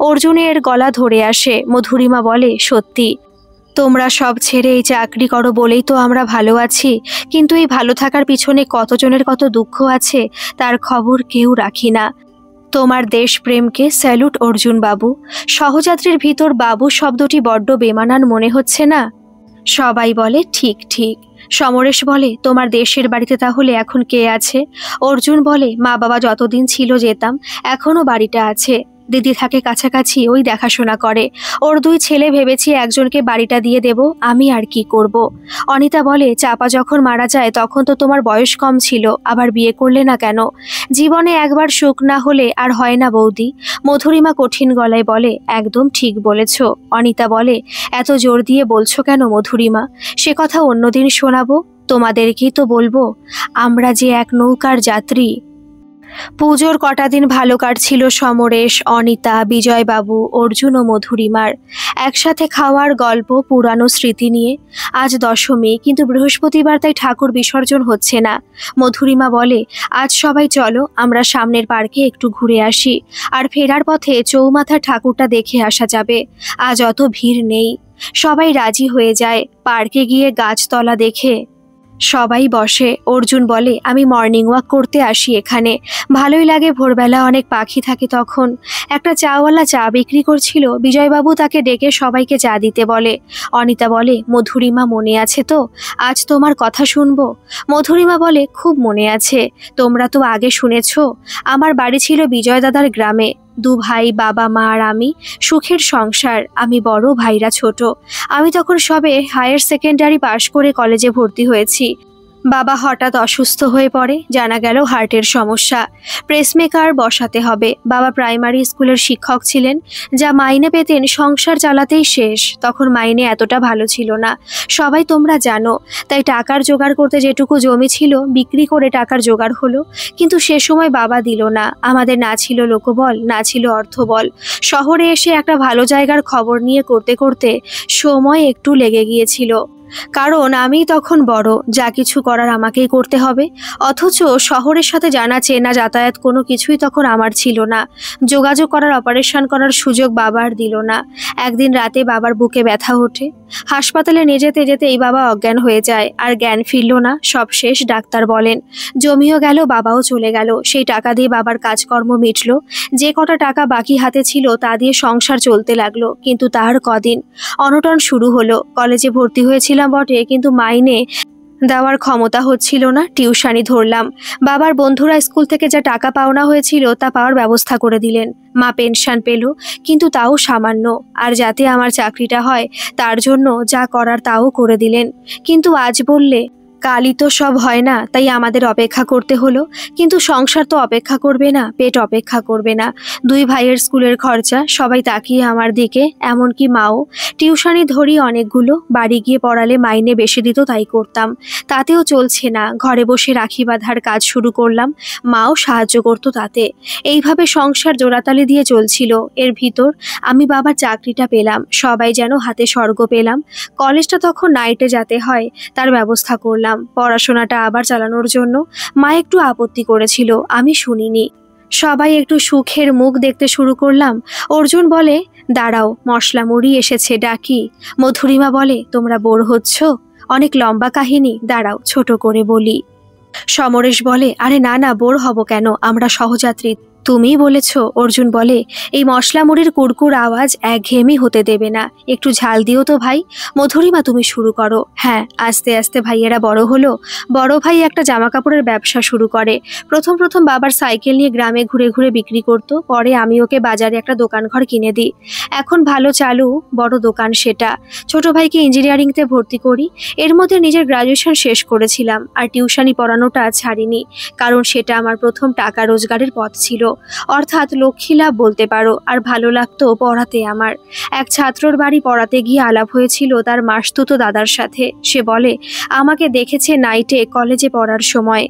অর্জুনের গলা ধরে আসে। মধুরিমা বলে, সত্যি, তোমরা সব ছেড়ে এই চাকরি করো বলেই তো আমরা ভালো আছি, কিন্তু এই ভালো থাকার পিছনে কতজনের কত দুঃখ আছে তার খবর কেউ রাখি না। তোমার দেশপ্রেমকে স্যালুট অর্জুন বাবু। সহযাত্রীর ভিতর বাবু শব্দটি বড্ড বেমানান মনে হচ্ছে না? সবাই বলে, ঠিক ঠিক। সমরেশ বলে, তোমার দেশের বাড়িতে তাহলে এখন কে আছে? অর্জুন বলে, মা বাবা যতদিন ছিল যেতাম, এখনো বাড়িটা আছে। দিদি থাকে কাছাকাছি, ওই দেখাশোনা করে। ওর 2 ছেলে, ভেবেছি একজনকে বাড়িটা দিয়ে দেব, আমি আর কি করব। অনিতা বলে, চাপা যখন মারা যায় তখন তো তোমার বয়স কম ছিল, আবার বিয়ে করলে না কেন? জীবনে একবার সুখ না হলে আর হয় না বৌদি। মধুরিমা কঠিন গলায় বলে, একদম ঠিক বলেছ। অনিতা বলে, এত জোর দিয়ে বলছো কেন মধুরিমা? সে কথা অন্যদিন শোনাবো, তোমাদেরকেই তো বলবো। আমরা যে এক নৌকার যাত্রী। পুজোর কটা দিন ভালো কাটছিল সমরেশ, অনিতা, বিজয়বাবু, অর্জুন ও মধুরিমার একসাথে খাওয়ার গল্প, পুরানো স্মৃতি নিয়ে। আজ দশমী, কিন্তু বৃহস্পতিবার, তাই ঠাকুর বিসর্জন হচ্ছে না। মধুরিমা বলে, আজ সবাই চলো আমরা সামনের পার্কে একটু ঘুরে আসি, আর ফেরার পথে চৌমাথার ঠাকুরটা দেখে আসা যাবে। আজ অত ভিড় নেই। সবাই রাজি হয়ে যায়। পার্কে গিয়ে গাছতলা দেখে সবাই বসে। অর্জুন বলে, আমি মর্নিং ওয়াক করতে আসি এখানে, ভালোই লাগে, ভোরবেলা অনেক পাখি থাকে তখন। একটা চাওয়ালা চা বিক্রি করছিল, বিজয়বাবু তাকে ডেকে সবাইকে চা দিতে বলে। অনিতা বলে, মধুরিমা মনে আছে তো? আজ তোমার কথা শুনবো। মধুরিমা বলে, খুব মনে আছে, তোমরা তো আগে শুনেছ। আমার বাড়ি ছিল বিজয় দাদার গ্রামে, 2 ভাই, বাবা মা আর আমি, সুখের সংসার। আমি বড়, ভাইরা ছোট। আমি তখন সবে হায়ার সেকেন্ডারি পাশ করে কলেজে ভর্তি হয়েছি। বাবা হঠাৎ অসুস্থ হয়ে পড়ে, জানা গেল হার্টের সমস্যা, প্রেসমেকার বসাতে হবে। বাবা প্রাইমারি স্কুলের শিক্ষক ছিলেন, যা মাইনে পেতেন সংসার চালাতেই শেষ। তখন মাইনে এতটা ভালো ছিল না, সবাই তোমরা জানো। তাই টাকার জোগাড় করতে যেটুকু জমি ছিল বিক্রি করে টাকার জোগাড় হলো, কিন্তু সে সময় বাবা দিল না। আমাদের না ছিল লোকবল, না ছিল অর্থবল। শহরে এসে একটা ভালো জায়গার খবর নিয়ে করতে করতে সময় একটু লেগে গিয়েছিল, কারণ আমি তখন বড়, যা কিছু করার আমাকেই করতে হবে। অথচ শহরের সাথে জানা চেনা যাতায়াত কোনো কিছুই তখন আমার ছিল না। যোগাযোগ করার, অপারেশন করার সুযোগ বাবার দিল না। একদিন রাতে বাবার বুকে ব্যথা ওঠে, হাসপাতালে নিয়ে যেতে যেতে এই বাবা অজ্ঞান হয়ে যায়, আর জ্ঞান ফিরল না। সব শেষ, ডাক্তার বলেন। জমিও গেল, বাবাও চলে গেল। সেই টাকা দিয়ে বাবার কাজকর্ম মিটল। যে কটা টাকা বাকি হাতে ছিল তা দিয়ে সংসার চলতে লাগলো, কিন্তু তার কদিন অনটন শুরু হলো। কলেজে ভর্তি হয়েছিলাম বটে, কিন্তু মাইনে দেওয়ার ক্ষমতা হচ্ছিল না। টিউশনি ধরলাম। বাবার বন্ধুরা স্কুল থেকে যা টাকা পাওনা হয়েছিল তা পাওয়ার ব্যবস্থা করে দিলেন। মা পেনশন পেল, কিন্তু তাও সামান্য। আর যাতে আমার চাকরিটা হয় তার জন্য যা করার তাও করে দিলেন। কিন্তু আজ বললে, কালই তো সব হয় না, তাই আমাদের অপেক্ষা করতে হলো। কিন্তু সংসার তো অপেক্ষা করবে না, পেট অপেক্ষা করবে না। 2 ভাইয়ের স্কুলের খরচা, সবাই তাকিয়ে আমার দিকে, এমনকি মাও। টিউশনি ধরি অনেকগুলো, বাড়ি গিয়ে পড়ালে মাইনে বেশি দিত, তাই করতাম। তাতেও চলছে না। ঘরে বসে রাখি বাঁধার কাজ শুরু করলাম, মাও সাহায্য করতো তাতে। এইভাবে সংসার জোড়াতালি দিয়ে চলছিল। এর ভিতর আমি বাবার চাকরিটা পেলাম, সবাই যেন হাতে স্বর্গ পেলাম। কলেজটা তখন নাইটে যেতে হয়, তার ব্যবস্থা করলাম। পড়াশোনাটা আবার চালানোর জন্য মা একটু আপত্তি করেছিল, আমি শুনিনি। সবাই একটু সুখের মুখ দেখতে শুরু করলাম। অর্জুন বলে, দাঁড়াও, মশলা মুড়ি এসেছে, ডাকি। মধুরিমা বলে, তোমরা বোর হচ্ছ? অনেক লম্বা কাহিনী, দাঁড়াও ছোট করে বলি। সমরেশ বলে, আরে না না, বোর হব কেন, আমরা সহযাত্রী, তুমিই বলেছ। অর্জুন বলে, এই মশলা মুড়ির কুড়কুড় আওয়াজ একঘেয়েমি হতে দেবে না, একটু ঝাল দিও তো ভাই। মধুরিমা, তুমি শুরু করো। হ্যাঁ, আস্তে আস্তে ভাইয়েরা বড় হলো। বড় ভাই একটা জামা কাপড়ের ব্যবসা শুরু করে। প্রথম প্রথম বাবার সাইকেল নিয়ে গ্রামে ঘুরে ঘুরে বিক্রি করতো, পরে আমি ওকে বাজারে একটা দোকান ঘর কিনে দিই। এখন ভালো চালু, বড় দোকান সেটা। ছোট ভাইকে ইঞ্জিনিয়ারিংতে ভর্তি করি। এর মধ্যে নিজের গ্রাজুয়েশন শেষ করেছিলাম, আর টিউশনি পড়ানোটা ছাড়িনি, কারণ সেটা আমার প্রথম টাকা রোজগারের পথ ছিল, অর্থাৎ লক্ষ্মী লাভ বলতে পারো। আর ভালো লাগতো পড়াতে আমার। এক ছাত্রর বাড়ি পড়াতে গিয়ে আলাপ হয়েছিল তার মাসতুতো দাদার সাথে। সে বলে, আমাকে দেখেছে নাইটে কলেজে পড়ার সময়।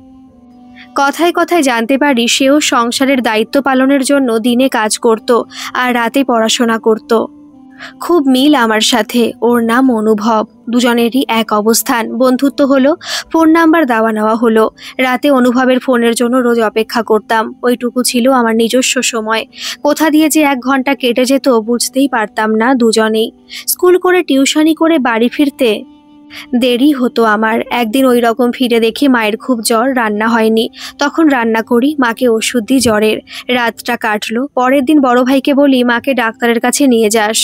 কথায় কথায় জানতে পারি সেও সংসারের দায়িত্ব পালনের জন্য দিনে কাজ করত আর রাতে পড়াশোনা করত। খুব মিল আমার সাথে। ওর নাম অনুভব। দুজনেরই এক অবস্থান। বন্ধুত্ব হলো, ফোন নাম্বার দেওয়া নেওয়া হলো। রাতে অনুভবের ফোনের জন্য রোজ অপেক্ষা করতাম। ওইটুকু ছিল আমার নিজস্ব সময়। কোথা দিয়ে যে 1 ঘন্টা কেটে যেত বুঝতেই পারতাম না দুজনেই। স্কুল করে টিউশনি করে বাড়ি ফিরতে দেরি হতো আমার। একদিন ওই রকম ফিরে দেখি মায়ের খুব জ্বর, রান্না হয়নি। তখন রান্না করি, মাকে ওষুধ দিই জ্বরের। রাতটা কাটলো। পরের দিন বড় ভাইকে বলি, মাকে ডাক্তারের কাছে নিয়ে যাস।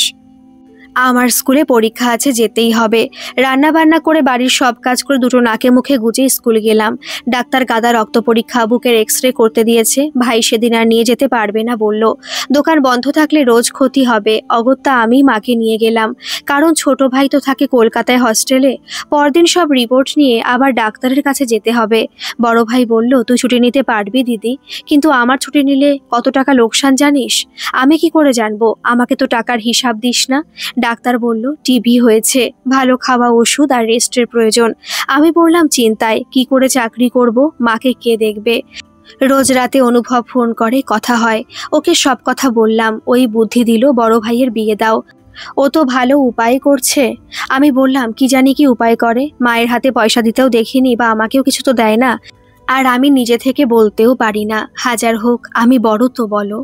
আমার স্কুলে পরীক্ষা আছে, যেতেই হবে। রান্না বান্না করে বাড়ির সব কাজ করে দুটো নাকে মুখে গুজে স্কুলে গেলাম। ডাক্তার গাদা রক্ত পরীক্ষা, বুকের এক্সরে করতে দিয়েছে। ভাই সেদিন আর নিয়ে যেতে পারবে না বলল। দোকান বন্ধ থাকলে রোজ ক্ষতি হবে, অগত্যা আমি মাকে নিয়ে গেলাম, কারণ ছোট ভাই তো থাকে কলকাতায় হস্টেলে। পরদিন সব রিপোর্ট নিয়ে আবার ডাক্তারের কাছে যেতে হবে। বড় ভাই বলল, তুই ছুটি নিতে পারবি দিদি, কিন্তু আমার ছুটি নিলে কত টাকা লোকসান জানিস? আমি কি করে জানবো? আমাকে তো টাকার হিসাব দিস না। ডাক্তার বলল, টিবি হয়েছে, ভালো খাওয়া, ওষুধ আর রেস্টের প্রয়োজন। আমি পড়লাম চিন্তায়, কি করে চাকরি করব, মাকে কে দেখবে? রোজ রাতে অনুভব ফোন করে, কথা হয়। ওকে সব কথা বললাম, ওই বুদ্ধি দিল, বড় ভাইয়ের বিয়ে দাও। ও তো ভালো উপায় করছে। আমি বললাম, কি জানি কি উপায় করে, মায়ের হাতে পয়সা দিতেও দেখিনি, বা আমাকেও কিছু তো দেয় না, আর আমি নিজে থেকে বলতেও পারি না। হাজার হোক আমি বড় তো বলো।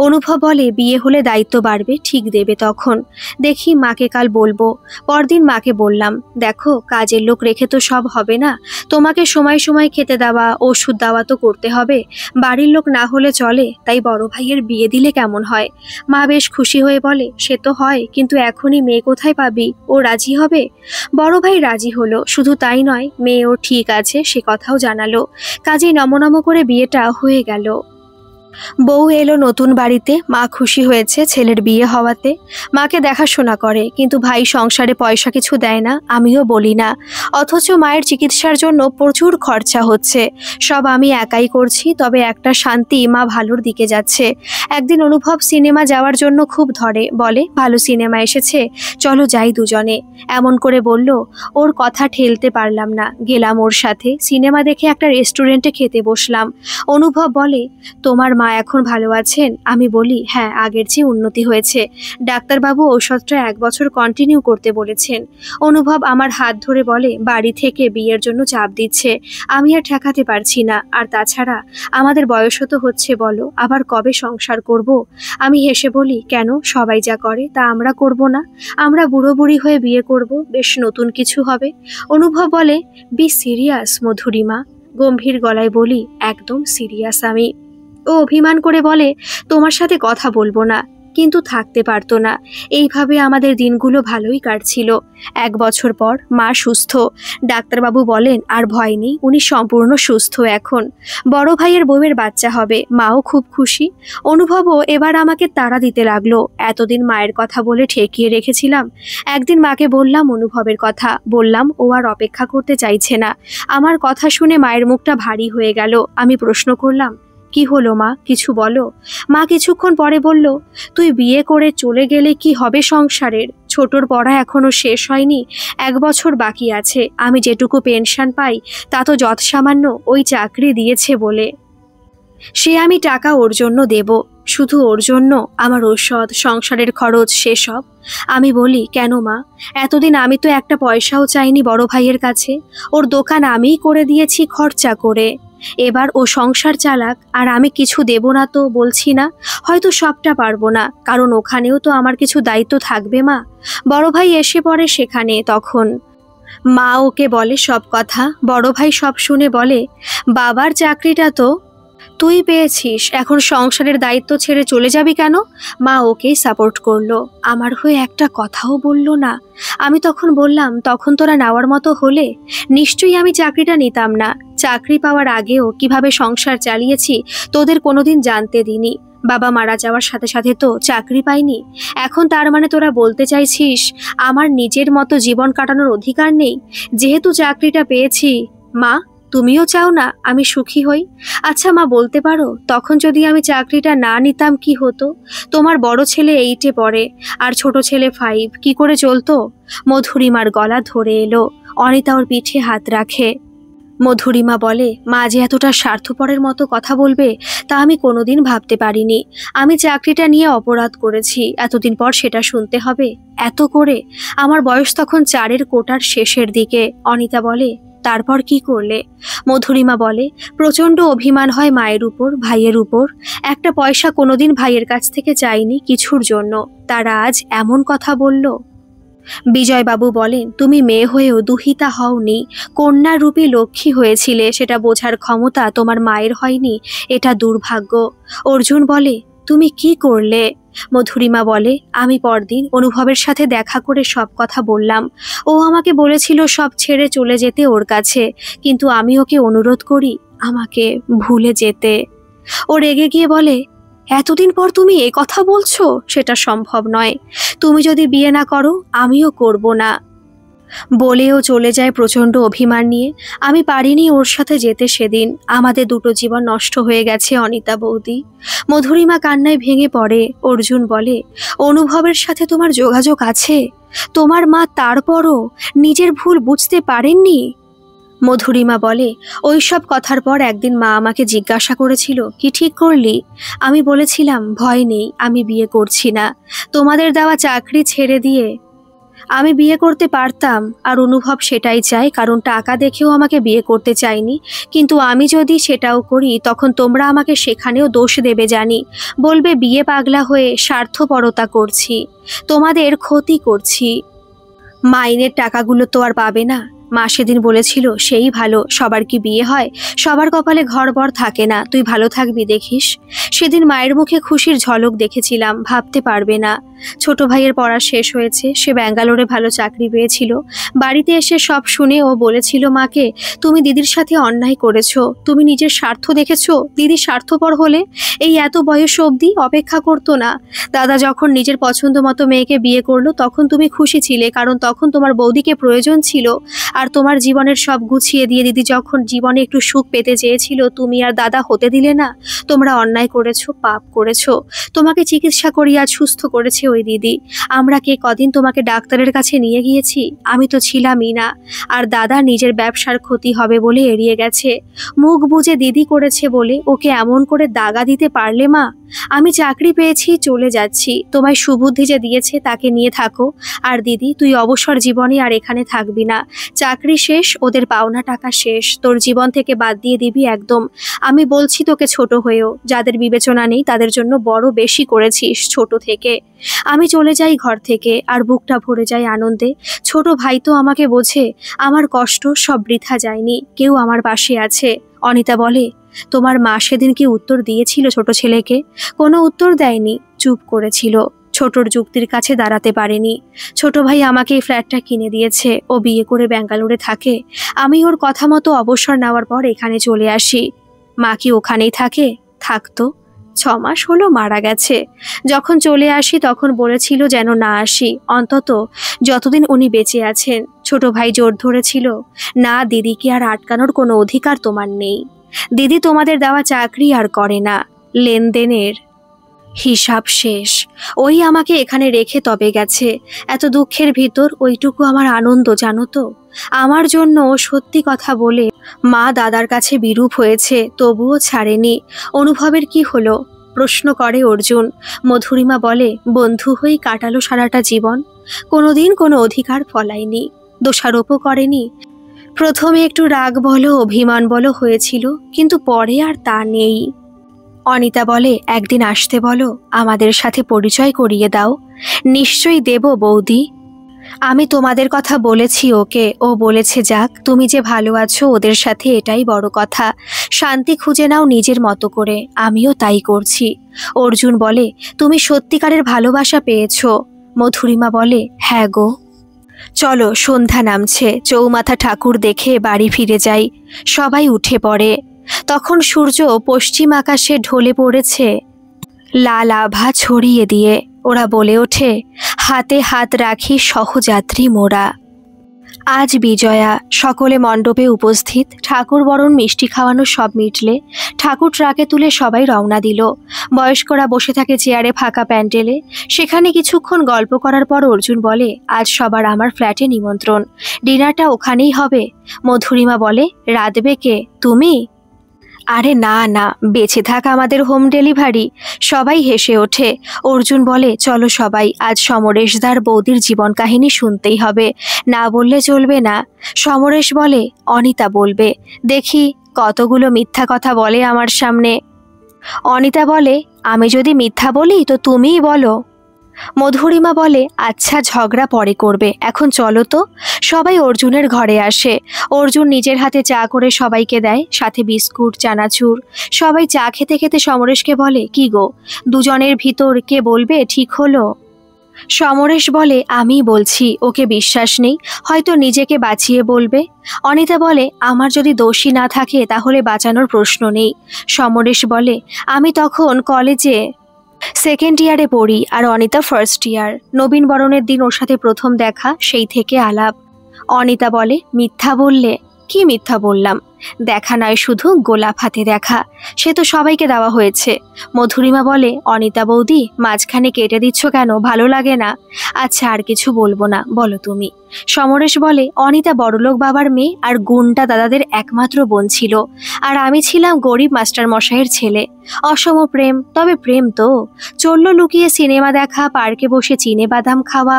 অনুভব বলে, বিয়ে হলে দায়িত্ব বাড়বে, ঠিক দেবে তখন। দেখি, মাকে কাল বলবো। পরদিন মাকে বললাম, দেখো কাজের লোক রেখে তো সব হবে না, তোমাকে সময় সময় খেতে দেওয়া, ওষুধ দেওয়া তো করতে হবে। বাড়ির লোক না হলে চলে, তাই বড় ভাইয়ের বিয়ে দিলে কেমন হয়? মা বেশ খুশি হয়ে বলে, সে তো হয়, কিন্তু এখনই মেয়ে কোথায় পাবি? ও রাজি হবে? বড় ভাই রাজি হলো, শুধু তাই নয়, মেয়েও ঠিক আছে সে কথাও জানালো। কাজেই নমনম করে বিয়েটা হয়ে গেল। বউ এলো নতুন বাড়িতে, মা খুশি হয়েছে ছেলের বিয়ে হওয়াতে। মাকে দেখাশোনা করে, কিন্তু ভাই সংসারে পয়সা কিছু দেয় না, আমিও বলি না। অথচ মায়ের চিকিৎসার জন্য প্রচুর খরচা হচ্ছে, সব আমি একাই করছি। তবে একটা শান্তি, মা ভালোর দিকে যাচ্ছে। একদিন অনুভব সিনেমা যাওয়ার জন্য খুব ধরে, বলে, ভালো সিনেমা এসেছে, চলো যাই দুজনে। এমন করে বলল, ওর কথা ঠেলতে পারলাম না, গেলাম ওর সাথে। সিনেমা দেখে একটা রেস্টুরেন্টে খেতে বসলাম। অনুভব বলে, তোমার মা এখন ভালো আছেন? আমি বলি, হ্যাঁ, আগের চেয়ে উন্নতি হয়েছে। ডাক্তারবাবু ঔষধটা 1 বছর কন্টিনিউ করতে বলেছেন। অনুভব আমার হাত ধরে বলে, বাড়ি থেকে বিয়ের জন্য চাপ দিচ্ছে, আমি আর ঠেকাতে পারছি না। আর তাছাড়া আমাদের বয়সও তো হচ্ছে, বলো, আবার কবে সংসার করব? আমি হেসে বলি, কেন, সবাই যা করে তা আমরা করব না? আমরা বুড়ো বুড়ি হয়ে বিয়ে করব, বেশ নতুন কিছু হবে। অনুভব বলে, বি সিরিয়াস মধুরিমা। গম্ভীর গলায় বলি, একদম সিরিয়াস আমি। ও অভিমান করে বলে, তোমার সাথে কথা বলবো না, কিন্তু থাকতে পারতো না। এইভাবে আমাদের দিনগুলো ভালোই কাটছিল। 1 বছর পর মা সুস্থ। ডাক্তারবাবু বলেন, আর ভয় নেই, উনি সম্পূর্ণ সুস্থ এখন। বড় ভাইয়ের বউয়ের বাচ্চা হবে, মাও খুব খুশি। অনুভবও এবার আমাকে তাড়া দিতে লাগলো। এতদিন মায়ের কথা বলে ঠেকিয়ে রেখেছিলাম। একদিন মাকে বললাম অনুভবের কথা, বললাম ও আর অপেক্ষা করতে চাইছে না। আমার কথা শুনে মায়ের মুখটা ভারী হয়ে গেল। আমি প্রশ্ন করলাম, কি হলো মা, কিছু বলো। মা কিছুক্ষণ পরে বলল, তুই বিয়ে করে চলে গেলে কি হবে সংসারের? ছোটর পড়া এখনো শেষ হয়নি, 1 বছর বাকি আছে। আমি যেটুকু পেনশন পাই তা তো যৎসামান্য, ওই চাকরি দিয়েছে বলে। সে আমি টাকা ওর জন্য দেব, শুধু ওর জন্য? আমার ঔষধ, সংসারের খরচ, সেসব। আমি বলি, কেন মা? এতদিন আমি তো একটা পয়সাও চাইনি বড় ভাইয়ের কাছে। ওর দোকান আমিই করে দিয়েছি খরচা করে। এবার ও সংসার চালাক, আর আমি কিছু দেব না তো বলছি না? হয়তো সবটা পারবো না, কারণ ওখানেও তো আমার কিছু দায়িত্ব থাকবে মা। বড় ভাই এসে পড়ে সেখানে, তখন মা ওকে বলে সব কথা। বড় ভাই সব শুনে বলে, বাবার চাকরিটা তো তুই পেয়েছিস, এখন সংসারের দায়িত্ব ছেড়ে চলে যাবি কেন? মা ওকেই সাপোর্ট করলো, আমার হয়ে একটা কথাও বলল না। আমি তখন বললাম, তখন তোরা নেওয়ার মতো হলে নিশ্চয়ই আমি চাকরিটা নিতাম না। চাকরি পাওয়ার আগেও কিভাবে সংসার চালিয়েছি তোদের কোনোদিন জানতে দিনি। বাবা মারা যাওয়ার সাথে সাথে তো চাকরি পাইনি। এখন তার মানে তোরা বলতে চাইছিস আমার নিজের মতো জীবন কাটানোর অধিকার নেই? যেহেতু চাকরিটা পেয়েছি, মা তুমিও চাও না আমি সুখী হই? আচ্ছা মা, বলতে পারো, তখন যদি আমি চাকরিটা না নিতাম কি হতো? তোমার বড় ছেলে 8-এ পড়ে, আর ছোট ছেলে 5, কি করে চলতো? মধুরিমার গলা ধরে এলো। অনিতা ওর পিঠে হাত রাখে। মধুরিমা বলে, মা যে এতটা স্বার্থপরের মতো কথা বলবে তা আমি কোনোদিন ভাবতে পারিনি। আমি চাকরিটা নিয়ে অপরাধ করেছি, এতদিন পর সেটা শুনতে হবে? এত করে? আমার বয়স তখন 4-এর কোটার শেষের দিকে। অনিতা বলে, তারপর কি করলে? মধুরিমা বলে, প্রচণ্ড অভিমান হয় মায়ের উপর, ভাইয়ের উপর। একটা পয়সা কোনোদিন ভাইয়ের কাছ থেকে চাইনি কিছুর জন্য, তারা আজ এমন কথা বলল। বিজয়বাবু বলেন, তুমি মেয়ে হয়েও দুহিতা হওনি, কন্যা রূপী লক্ষ্মী হয়েছিলে, সেটা বোঝার ক্ষমতা তোমার মায়ের হয়নি, এটা দুর্ভাগ্য। অর্জুন বলে, তুমি কি করলে? মধুরিমা বলে, আমি পরদিন অনুভবের সাথে দেখা করে সব কথা বললাম। ও আমাকে বলেছিল সব ছেড়ে চলে যেতে ওর কাছে, কিন্তু আমি ওকে অনুরোধ করি আমাকে ভুলে যেতে। ও রেগে গিয়ে বলে, এতদিন পর তুমি এ কথা বলছো? সেটা সম্ভব নয়। তুমি যদি বিয়ে না করো আমিও করব না। বলেও চলে যায় প্রচণ্ড অভিমান নিয়ে। আমি পারিনি ওর সাথে যেতে সেদিন। আমাদের দুটো জীবন নষ্ট হয়ে গেছে অনিতা বৌদি। মধুরিমা কান্নায় ভেঙে পড়ে। অর্জুন বলে, অনুভবের সাথে তোমার যোগাযোগ আছে? তোমার মা তারপরও নিজের ভুল বুঝতে পারেননি? মধুরিমা বলে, ওইসব কথার পর একদিন মা আমাকে জিজ্ঞাসা করেছিল, কি ঠিক করলি? আমি বলেছিলাম, ভয় নেই, আমি বিয়ে করছি না। তোমাদের দেওয়া চাকরি ছেড়ে দিয়ে আমি বিয়ে করতে পারতাম, আর অনুভব সেটাই চায়, কারণ টাকা দেখেও আমাকে বিয়ে করতে চাইনি। কিন্তু আমি যদি সেটাও করি তখন তোমরা আমাকে সেখানেও দোষ দেবে জানি। বলবে বিয়ে পাগলা হয়ে স্বার্থপরতা করছি, তোমাদের ক্ষতি করছি। মাইনের টাকাগুলো তো আর পাবে না। মা সেদিন বলেছিল, সেই ভালো, সবার কি বিয়ে হয়? সবার কপালে ঘরবর থাকে না, তুই ভালো থাকবি দেখিস। সেদিন মায়ের মুখে খুশির ঝলক দেখেছিলাম, ভাবতে পারবে না। ছোট ভাইয়ের পড়া শেষ হয়েছে, সে ব্যাঙ্গালোরে ভালো চাকরি পেয়েছিল। বাড়িতে এসে সব শুনে ও বলেছিল মাকে, তুমি দিদির সাথে অন্যায় করেছো, তুমি নিজের স্বার্থ দেখেছো। দিদি স্বার্থপর হলে এই এত বয়স অবধি অপেক্ষা করতো না। দাদা যখন নিজের পছন্দ মতো মেয়েকে বিয়ে করলো তখন তুমি খুশি ছিলে, কারণ তখন তোমার বৌদিকে প্রয়োজন ছিল। আর তোমার জীবনের সব গুছিয়ে দিয়ে দিদি যখন জীবনে একটু সুখ পেতে চেয়েছিল, তুমি আর দাদা হতে দিলে না। তোমরা অন্যায় করেছো, পাপ করেছো। তোমাকে চিকিৎসা করিয়ে আজ সুস্থ করেছে ওই দিদি। আমরা কে কদিন তোমাকে ডাক্তারের কাছে নিয়ে গিয়েছি? আমি তো ছিলামই না। আর দাদা নিজের ব্যবসার ক্ষতি হবে বলে এড়িয়ে গেছে। মুখ বুজে দিদি করেছে বলে ওকে এমন করে দাগা দিতে পারলে মা? আমি চাকরি পেয়েছি, চলে যাচ্ছি। তোমায় সুবুদ্ধি যে দিয়েছে তাকে নিয়ে থাকো। আর দিদি, তুই অবসর জীবনে আর এখানে থাকবি না। চাকরি শেষ, ওদের পাওনা টাকা শেষ, তোর জীবন থেকে বাদ দিয়ে দিবি একদম। আমি বলছি তোকে, ছোট হয়েও যাদের বিবেচনা নেই তাদের জন্য বড় বেশি করেছিস ছোট থেকে। আমি চলে যাই ঘর থেকে, আর বুকটা ভরে যায় আনন্দে। ছোট ভাই তো আমাকে বোঝে, আমার কষ্ট সব বৃথা যায়নি, কেউ আমার পাশে আছে। অনিতা বলে, তোমার মা সেদিন কি উত্তর দিয়েছিল ছোট ছেলেকে? কোনো উত্তর দেয়নি, চুপ করেছিল। ছোটর যুক্তির কাছে দাঁড়াতে পারেনি। ছোট ভাই আমাকে এই ফ্ল্যাটটা কিনে দিয়েছে, ও বিয়ে করে ব্যাঙ্গালোরে থাকে। আমি ওর কথা মতো অবসর নেওয়ার পর এখানে চলে আসি। মা কি ওখানেই থাকে? থাকতো। 6 মাস হলো মারা গেছে। যখন চলে আসি তখন বলেছিল যেন না আসি, অন্তত যতদিন উনি বেঁচে আছেন। ছোট ভাই জোর ধরেছিল, না, দিদিকে আর আটকানোর কোনো অধিকার তোমার নেই। দিদি তোমাদের দেওয়া চাকরি আর করে না, লেনদেনের হিসাব শেষ। ওই আমাকে এখানে রেখে তবে গেছে। এত দুঃখের ভিতর ওইটুকু আমার আনন্দ, জানো তো। আমার জন্য সত্যি কথা বলে মা দাদার কাছে বিরূপ হয়েছে, তবুও ছাড়েনি। অনুভবের কি হলো? প্রশ্ন করে অর্জুন। মধুরিমা বলে, বন্ধু হয়েই কাটালো সারাটা জীবন, কোনোদিন কোনো অধিকার ফলায়নি, দোষারোপও করেনি। প্রথমে একটু রাগ বলো, অভিমান বলো হয়েছিল, কিন্তু পরে আর তা নেই। অনিতা বলে, একদিন আসতে বলো, আমাদের সাথে পরিচয় করিয়ে দাও। নিশ্চয়ই দেব বৌদি। আমি তোমাদের কথা বলেছি ওকে, ও বলেছে যাক, তুমি যে ভালো আছো ওদের সাথে এটাই বড় কথা। শান্তি খুঁজে নাও নিজের মতো করে, আমিও তাই করছি। অর্জুন বলে, তুমি সত্যিকারের ভালোবাসা পেয়েছো? মধুরিমা বলে, হ্যাঁ গো। চলো, সন্ধ্যা নামছে, চৌমাথা ঠাকুর দেখে বাড়ি ফিরে যাই। সবাই উঠে পড়ে। তখন সূর্য পশ্চিম আকাশে ঢলে পড়েছে লাল আভা ছড়িয়ে দিয়ে। ওরা বলে ওঠে, হাতে হাত রাখি সহযাত্রী মোরা। আজ বিজয়া। সকলে মণ্ডপে উপস্থিত। ঠাকুর বরণ, মিষ্টি খাওয়ানো সব মিটলে ঠাকুর ট্রাকে তুলে সবাই রওনা দিল। বয়স্করা বসে থাকে চেয়ারে ফাঁকা প্যান্ডেলে। সেখানে কিছুক্ষণ গল্প করার পর অর্জুন বলে, আজ সবার আমার ফ্ল্যাটে নিমন্ত্রণ, ডিনারটা ওখানেই হবে। মধুরিমা বলে, রাঁধবে কে, তুমি? আরে না না, বেঁচে থাকা আমাদের হোম ডেলিভারি। সবাই হেসে ওঠে। অর্জুন বলে, চলো সবাই, আজ সমরেশদার বৌদির জীবন কাহিনী শুনতেই হবে, না বললে চলবে না। সমরেশ বলে, অনিতা বলবে, দেখি কতগুলো মিথ্যা কথা বলে আমার সামনে। অনিতা বলে, আমি যদি মিথ্যা বলি তো তুমিই বলো। মধুরিমা বলে, আচ্ছা ঝগড়া পরে করবে, এখন চলো তো। সবাই অর্জুনের ঘরে আসে। অর্জুন নিজের হাতে চা করে সবাইকে দেয়, সাথে বিস্কুট, চানাচুর। সবাই চা খেতে খেতে সমরেশকে বলে, কি গো, দুজনের ভিতর কে বলবে ঠিক হলো? সমরেশ বলে, আমি বলছি, ওকে বিশ্বাস নেই, হয়তো নিজেকে বাঁচিয়ে বলবে। অনিতা বলে, আমার যদি দোষী না থাকে তাহলে বাঁচানোর প্রশ্ন নেই। সমরেশ বলে, আমি তখন কলেজে সেকেন্ড ইয়ারে পড়ি আর অনিতা ফার্স্ট ইয়ার। নবীন বরণের দিন ওর সাথে প্রথম দেখা, সেই থেকে আলাপ। অনিতা বলে, মিথ্যা বললে? কি মিথ্যা বললাম? দেখা নয়, শুধু গোলাপ হাতে দেখা, সে তো সবাইকে দেওয়া হয়েছে। মধুরিমা বলে, অনিতা বৌদি, মাঝখানে কেটে দিচ্ছ কেন, ভালো লাগে না? আচ্ছা আর কিছু বলবো না, বলো তুমি। সমরেশ বলে, অনিতা বড়লোক বাবার মেয়ে আর গুন্ডা দাদাদের একমাত্র বোন ছিল, আর আমি ছিলাম গরিব মাস্টার মশাইয়ের ছেলে। অসম প্রেম, তবে প্রেম তো চললো লুকিয়ে সিনেমা দেখা, পার্কে বসে চিনে বাদাম খাওয়া,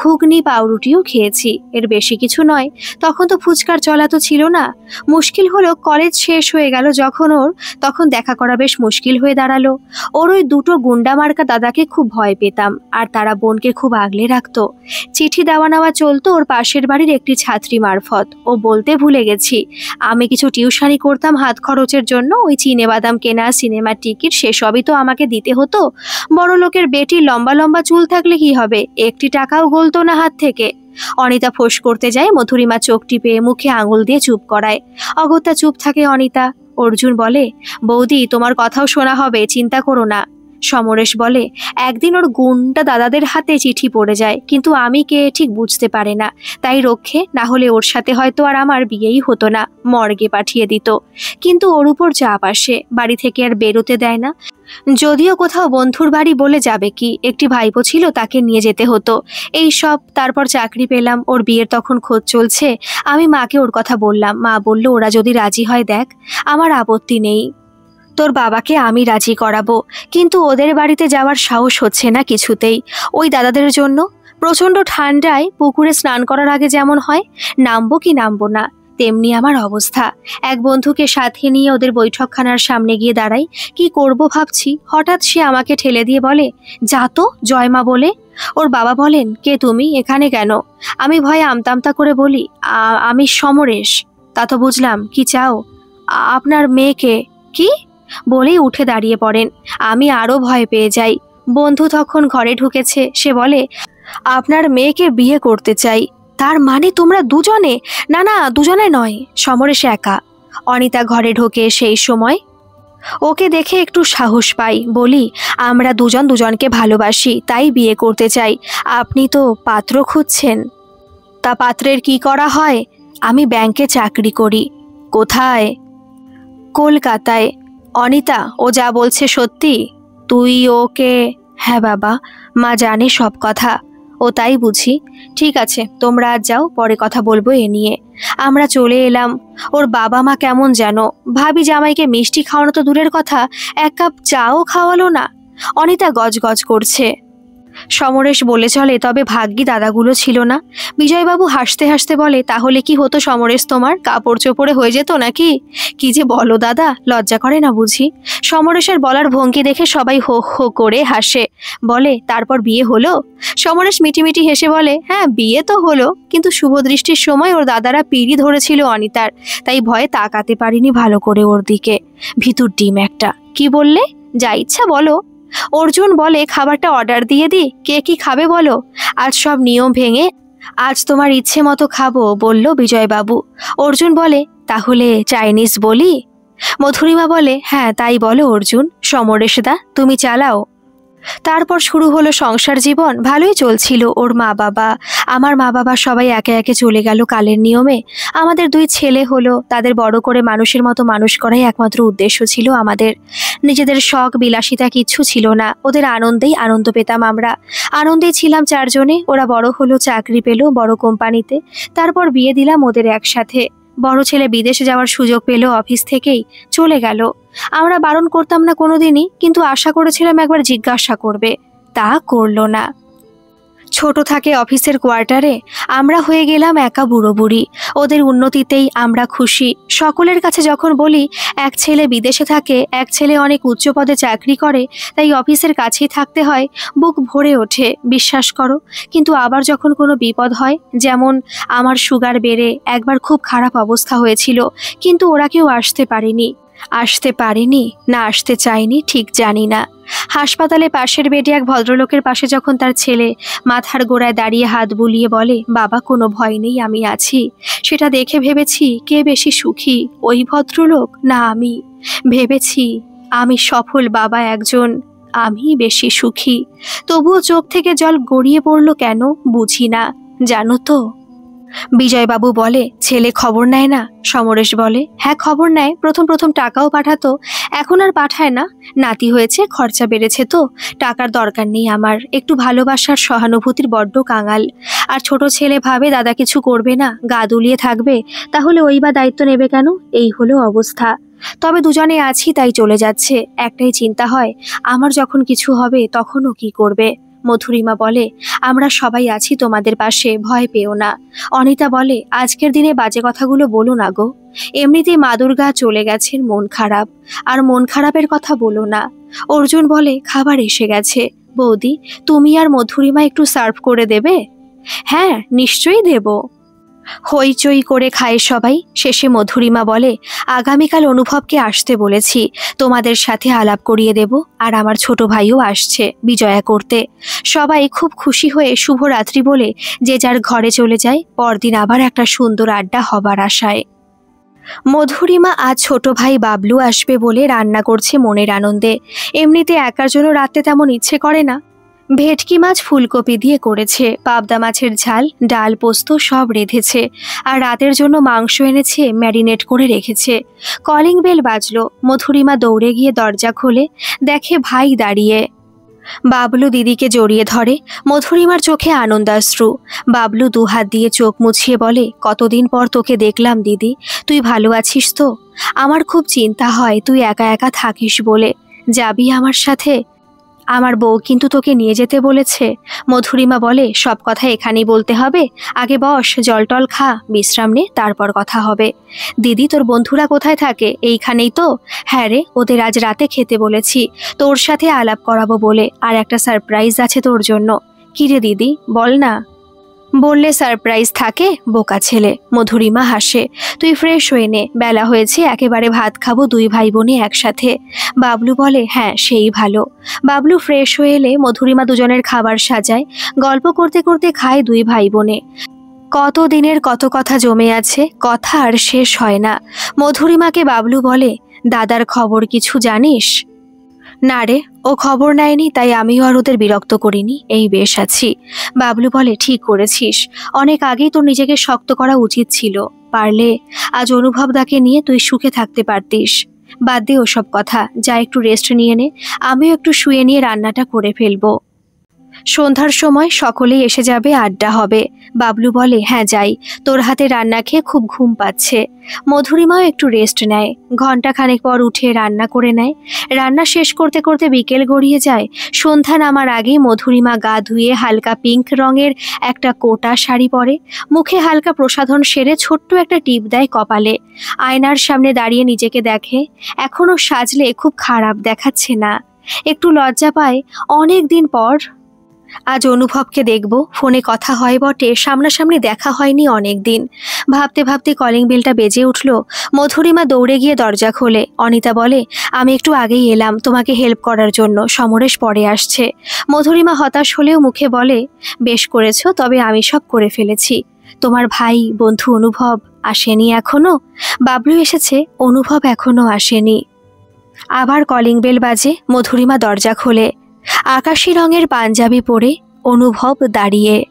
ঘুগনি পাউরুটিও খেয়েছি, এর বেশি কিছু নয়। তখন তো ফুচকার চলা তো ছিল না। মুশকিল হলো কলেজ শেষ হয়ে গেল যখন ওর, তখন দেখা করা বেশ মুশকিল হয়ে দাঁড়ালো। ওর ওই দুটো গুন্ডা মার্কা দাদাকে খুব ভয় পেতাম, আর তারা বোনকে খুব আগলে রাখতো। চিঠি দেওয়া নেওয়া চলতো ওর পাশের বাড়ির একটি ছাত্রী মারফত। ও বলতে ভুলে গেছি, আমি কিছু টিউশনি করতাম হাত খরচের জন্য, ওই চিনে বাদাম কেনা, সিনেমার টিকিট, সেসবই তো আমাকে দিতে হতো। বড় লোকের বেটির লম্বা লম্বা চুল থাকলে কি হবে, একটি টাকাও গলতো না হাত থেকে। অনিতা ফোঁস করতে যায়, মধুরিমা চোখ টিপে মুখে আঙুল দিয়ে চুপ করায়। অগত্যা চুপ থাকে অনিতা। অর্জুন বলে, বৌদি তোমার কথাও শোনা হবে, চিন্তা করো না। সমরেশ বলে, একদিন ওর গুন্ডা দাদাদের হাতে চিঠি পড়ে যায়, কিন্তু আমি কে ঠিক বুঝতে পারে না, তাই রক্ষে, না হলে ওর সাথে হয়তো আর আমার বিয়েই হতো না, মর্গে পাঠিয়ে দিত। কিন্তু ওর উপর চাপ আসে, বাড়ি থেকে আর বেরোতে দেয় না। যদিও কোথাও বন্ধুর বাড়ি বলে যাবে কি, একটি ভাইপো ছিল, তাকে নিয়ে যেতে হতো। এই সব। তারপর চাকরি পেলাম, ওর বিয়ের তখন খোঁজ চলছে। আমি মাকে ওর কথা বললাম, মা বলল, ওরা যদি রাজি হয় দেখ, আমার আপত্তি নেই, তোর বাবাকে আমি রাজি করাবো। কিন্তু ওদের বাড়িতে যাওয়ার সাহস হচ্ছে না কিছুতেই, ওই দাদাদের জন্য। প্রচণ্ড ঠান্ডায় পুকুরে স্নান করার আগে যেমন হয়, নামবো কি নামবো না, তেমনি আমার অবস্থা। এক বন্ধুকে সাথে নিয়ে ওদের বৈঠকখানার সামনে গিয়ে দাঁড়াই, কি করব ভাবছি, হঠাৎ সে আমাকে ঠেলে দিয়ে বলে, যা তো, জয়মা বলে। ওর বাবা বলেন, কে তুমি, এখানে কেন? আমি ভয়ে আমতামতা করে বলি, আমি সমরেশ। তা তো বুঝলাম, কি চাও? আপনার মেয়েকে। কি বলেই উঠে দাঁড়িয়ে পড়েন। আমি আরও ভয় পেয়ে যাই। বন্ধু তখন ঘরে ঢুকেছে, সে বলে, আপনার মেয়েকে বিয়ে করতে চাই। তার মানে তোমরা দুজনে? না না, দুজনে নয়, সমরেশ একা। অনিতা ঘরে ঢোকে সেই সময়। ওকে দেখে একটু সাহস পাই, বলি, আমরা দুজন দুজনকে ভালোবাসি, তাই বিয়ে করতে চাই। আপনি তো পাত্র খুঁজছেন। তা পাত্রের কি করা হয়? আমি ব্যাংকে চাকরি করি। কোথায়? কলকাতায়। অনিতা, ও যা বলছে সত্যি? তুই ওকে? হ্যাঁ বাবা, মা জানে সব কথা, ও তাই বুঝি। ঠিক আছে, তোমরা আজ যাও, পরে কথা বলবো এ নিয়ে। আমরা চলে এলাম। ওর বাবা মা কেমন যেন, ভাবি জামাইকে মিষ্টি খাওয়ানো তো দূরের কথা, এক কাপ চাও খাওয়ালো না। অনিতা গজগজ করছে। সমরেশ বলে চলে, তবে ভাগ্যি দাদাগুলো ছিল না। বিজয়বাবু হাসতে হাসতে বলে, তাহলে কি হতো সমরেশ, তোমার কাপড় চোপড়ে হয়ে যেত নাকি? কি যে বলো দাদা, লজ্জা করে না বুঝি? সমরেশের বলার ভঙ্গি দেখে সবাই হো হো করে হাসে। বলে, তারপর বিয়ে হলো? সমরেশ মিটিমিটি হেসে বলে, হ্যাঁ বিয়ে তো হলো, কিন্তু শুভদৃষ্টির সময় ওর দাদারা পিড়ি ধরেছিল অনিতার, তাই ভয়ে তাকাতে পারিনি ভালো করে ওর দিকে। ভিতর ডিম একটা। কি বললে? যা ইচ্ছা বলো। অর্জুন বলে, খাবারটা অর্ডার দিয়ে দি, কে কি খাবে বলো? আজ সব নিয়ম ভেঙে আজ তোমার ইচ্ছে মতো খাবো, বলল বিজয়বাবু। অর্জুন বলে, তাহলে চাইনিজ বলি? মধুরিমা বলে, হ্যাঁ তাই বলো অর্জুন। সমরেশদা, তুমি চালাও। তারপর শুরু হলো সংসার জীবন। ভালোই চলছিল। ওর মা বাবা, আমার মা বাবা সবাই একে একে চলে গেল কালের নিয়মে। আমাদের দুই ছেলে হলো, তাদের বড় করে মানুষের মতো মানুষ করাই একমাত্র উদ্দেশ্য ছিল আমাদের। নিজেদের শখ বিলাসিতা কিচ্ছু ছিল না, ওদের আনন্দেই আনন্দ পেতাম আমরা। আনন্দেই ছিলাম চারজনে। ওরা বড় হলো, চাকরি পেল বড় কোম্পানিতে। তারপর বিয়ে দিলাম ওদের একসাথে। বড় ছেলে বিদেশে যাওয়ার সুযোগ পেল, অফিস থেকেই চলে গেল। আমরা বারণ করতাম না কোনোদিনই, কিন্তু আশা করেছিলাম একবার জিজ্ঞাসা করবে, তা করলো না। ছোট থাকে অফিসের কোয়ার্টারে, আমরা হয়ে গেলাম একা বুড়ো বুড়ি। ওদের উন্নতিতেই আমরা খুশি। সকলের কাছে যখন বলি এক ছেলে বিদেশে থাকে, এক ছেলে অনেক উচ্চ পদে চাকরি করে, তাই অফিসের কাছেই থাকতে হয়, বুক ভরে ওঠে, বিশ্বাস করো। কিন্তু আবার যখন কোনো বিপদ হয়, যেমন আমার সুগার বেড়ে একবার খুব খারাপ অবস্থা হয়েছিল, কিন্তু ওরা কেউ আসতে পারেনি না আসতে চায়নি ঠিক জানি না। হাসপাতালে পাশের বেডে এক ভদ্রলোকের পাশে যখন তার ছেলে মাথার গোড়ায় দাঁড়িয়ে হাত বুলিয়ে বলে, বাবা কোনো ভয় নেই, আমি আছি, সেটা দেখে ভেবেছি কে বেশি সুখী, ওই ভদ্রলোক না আমি। ভেবেছি আমি সফল বাবা একজন, আমি বেশি সুখী। তবুও চোখ থেকে জল গড়িয়ে পড়ল কেন বুঝি না, জানো তো। বিজয়বাবু বলে, ছেলে খবর নেয় না? সমরেশ বলে, হ্যাঁ খবর নেয়, প্রথম প্রথম টাকাও পাঠাতো, এখন আর পাঠায় না। নাতি হয়েছে, খরচা বেড়েছে তো, টাকার দরকার নেই আমার, একটু ভালোবাসার সহানুভূতির বড্ড কাঙাল। আর ছোট ছেলে ভাবে দাদা কিছু করবে না, গা দুলিয়ে থাকবে, তাহলে ওই বা দায়িত্ব নেবে কেন? এই হলো অবস্থা। তবে দুজনে আছি তাই চলে যাচ্ছে। একটাই চিন্তা হয়, আমার যখন কিছু হবে তখনও কি করবে। মধুরিমা বলে, আমরা সবাই আছি তোমাদের পাশে, ভয় পেও না। অনিতা বলে, আজকের দিনে বাজে কথাগুলো বলো না গো, এমনিতেই মা দুর্গা চলে গেছেন, মন খারাপ, আর মন খারাপের কথা বলো না। অর্জুন বলে, খাবার এসে গেছে, বৌদি তুমি আর মধুরিমা একটু সার্ভ করে দেবে? হ্যাঁ নিশ্চয়ই দেব। হইচই করে খায় সবাই। শেষে মধুরিমা বলে, আগামীকাল অনুভবকে আসতে বলেছি, তোমাদের সাথে আলাপ করিয়ে দেব, আর আমার ছোট ভাইও আসছে বিজয়া করতে। সবাই খুব খুশি হয়ে শুভরাত্রি বলে যে যার ঘরে চলে যায়, পরদিন আবার একটা সুন্দর আড্ডা হবার আশায়। মধুরিমা আজ ছোট ভাই বাবলু আসবে বলে রান্না করছে মনের আনন্দে। এমনিতে একার জন্য রাতে তেমন ইচ্ছে করে না। ভেটকি মাছ ফুলকপি দিয়ে করেছে, পাবদা মাছের ঝাল, ডাল, পোস্ত সব রেঁধেছে, আর রাতের জন্য মাংস এনেছে, ম্যারিনেট করে রেখেছে। কলিং বেল বাজলো। মধুরিমা দৌড়ে গিয়ে দরজা খোলে, দেখে ভাই দাঁড়িয়ে। বাবলু দিদিকে জড়িয়ে ধরে। মধুরিমার চোখে আনন্দাশ্রু। বাবলু দুহাত দিয়ে চোখ মুছিয়ে বলে, কতদিন পর তোকে দেখলাম দিদি, তুই ভালো আছিস তো? আমার খুব চিন্তা হয় তুই একা একা থাকিস বলে। যাবি আমার সাথে? আমার বউ কিন্তু তোকে নিয়ে যেতে বলেছে। মধুরিমা বলে, সব কথা এখানেই বলতে হবে? আগে বস, জল টল খা, বিশ্রাম নে, তারপর কথা হবে। দিদি তোর বন্ধুরা কোথায় থাকে? এইখানেই তো? হ্যাঁ রে, ওদের আজ রাতে খেতে বলেছি, তোর সাথে আলাপ করাবো বলে, আর একটা সারপ্রাইজ আছে তোর জন্য। কি রে দিদি, বল না। বললে সারপ্রাইজ থাকে? বোকা ছেলে। মধুরিমা হাসে। তুই ফ্রেশ হয়ে নে, বেলা হয়েছে, একেবারে ভাত খাবো দুই ভাই বোনে একসাথে। বাবলু বলে, হ্যাঁ সেই ভালো। বাবলু ফ্রেশ হয়ে এলে মধুরিমা দুজনের খাবার সাজায়। গল্প করতে করতে খায় দুই ভাই বোনে। কত দিনের কত কথা জমে আছে, কথা আর শেষ হয় না। মধুরিমাকে বাবলু বলে, দাদার খবর কিছু জানিস? না রে, ও খবর নেয়নি, তাই আমিও আর ওদের বিরক্ত করিনি, এই বেশ আছি। বাবলু বলে, ঠিক করেছিস, অনেক আগেই তোর নিজেকে শক্ত করা উচিত ছিল। পারলে আজ অনুভবদাকে নিয়ে তুই সুখে থাকতে পারতিস। বাদ দে ওসব কথা, যা একটু রেস্ট নিয়ে নে, আমিও একটু শুয়ে নিয়ে রান্নাটা করে ফেলবো। সন্ধ্যার সময় সকলেই এসে যাবে, আড্ডা হবে। বাবলু বলে, হ্যাঁ যাই, তোর হাতে রান্না খেয়ে খুব ঘুম পাচ্ছে। মধুরিমাও একটু রেস্ট নেয়। ঘন্টা খানেক পর উঠে রান্না করে নেয়। রান্না শেষ করতে করতে বিকেল গড়িয়ে যায়। সন্ধ্যা নামার আগেই মধুরিমা গা ধুয়ে হালকা পিঙ্ক রঙের একটা কোটা শাড়ি পরে, মুখে হালকা প্রসাধন সেরে ছোট্ট একটা টিপ দেয় কপালে। আয়নার সামনে দাঁড়িয়ে নিজেকে দেখে। এখনো সাজলে খুব খারাপ দেখাচ্ছে না। একটু লজ্জা পায়। অনেক দিন পর আজ অনুভবকে দেখব। ফোনে কথা হয় বটে, সামনাসামনি দেখা হয়নি অনেক দিন। ভাবতে ভাবতে কলিং বেলটা বেজে উঠল। মধুরিমা দৌড়ে গিয়ে দরজা খোলে। অনিতা বলে, আমি একটু আগেই এলাম তোমাকে হেল্প করার জন্য, সমরেশ পরে আসছে। মধুরিমা হতাশ হলেও মুখে বলে, বেশ করেছো, তবে আমি সব করে ফেলেছি। তোমার ভাই বন্ধু অনুভব আসেনি এখনো? বাবলু এসেছে, অনুভব এখনো আসেনি। আবার কলিং বেল বাজে। মধুরিমা দরজা খোলে। আকাশি রঙের পাঞ্জাবি পরে অনুভব দাঁড়িয়ে।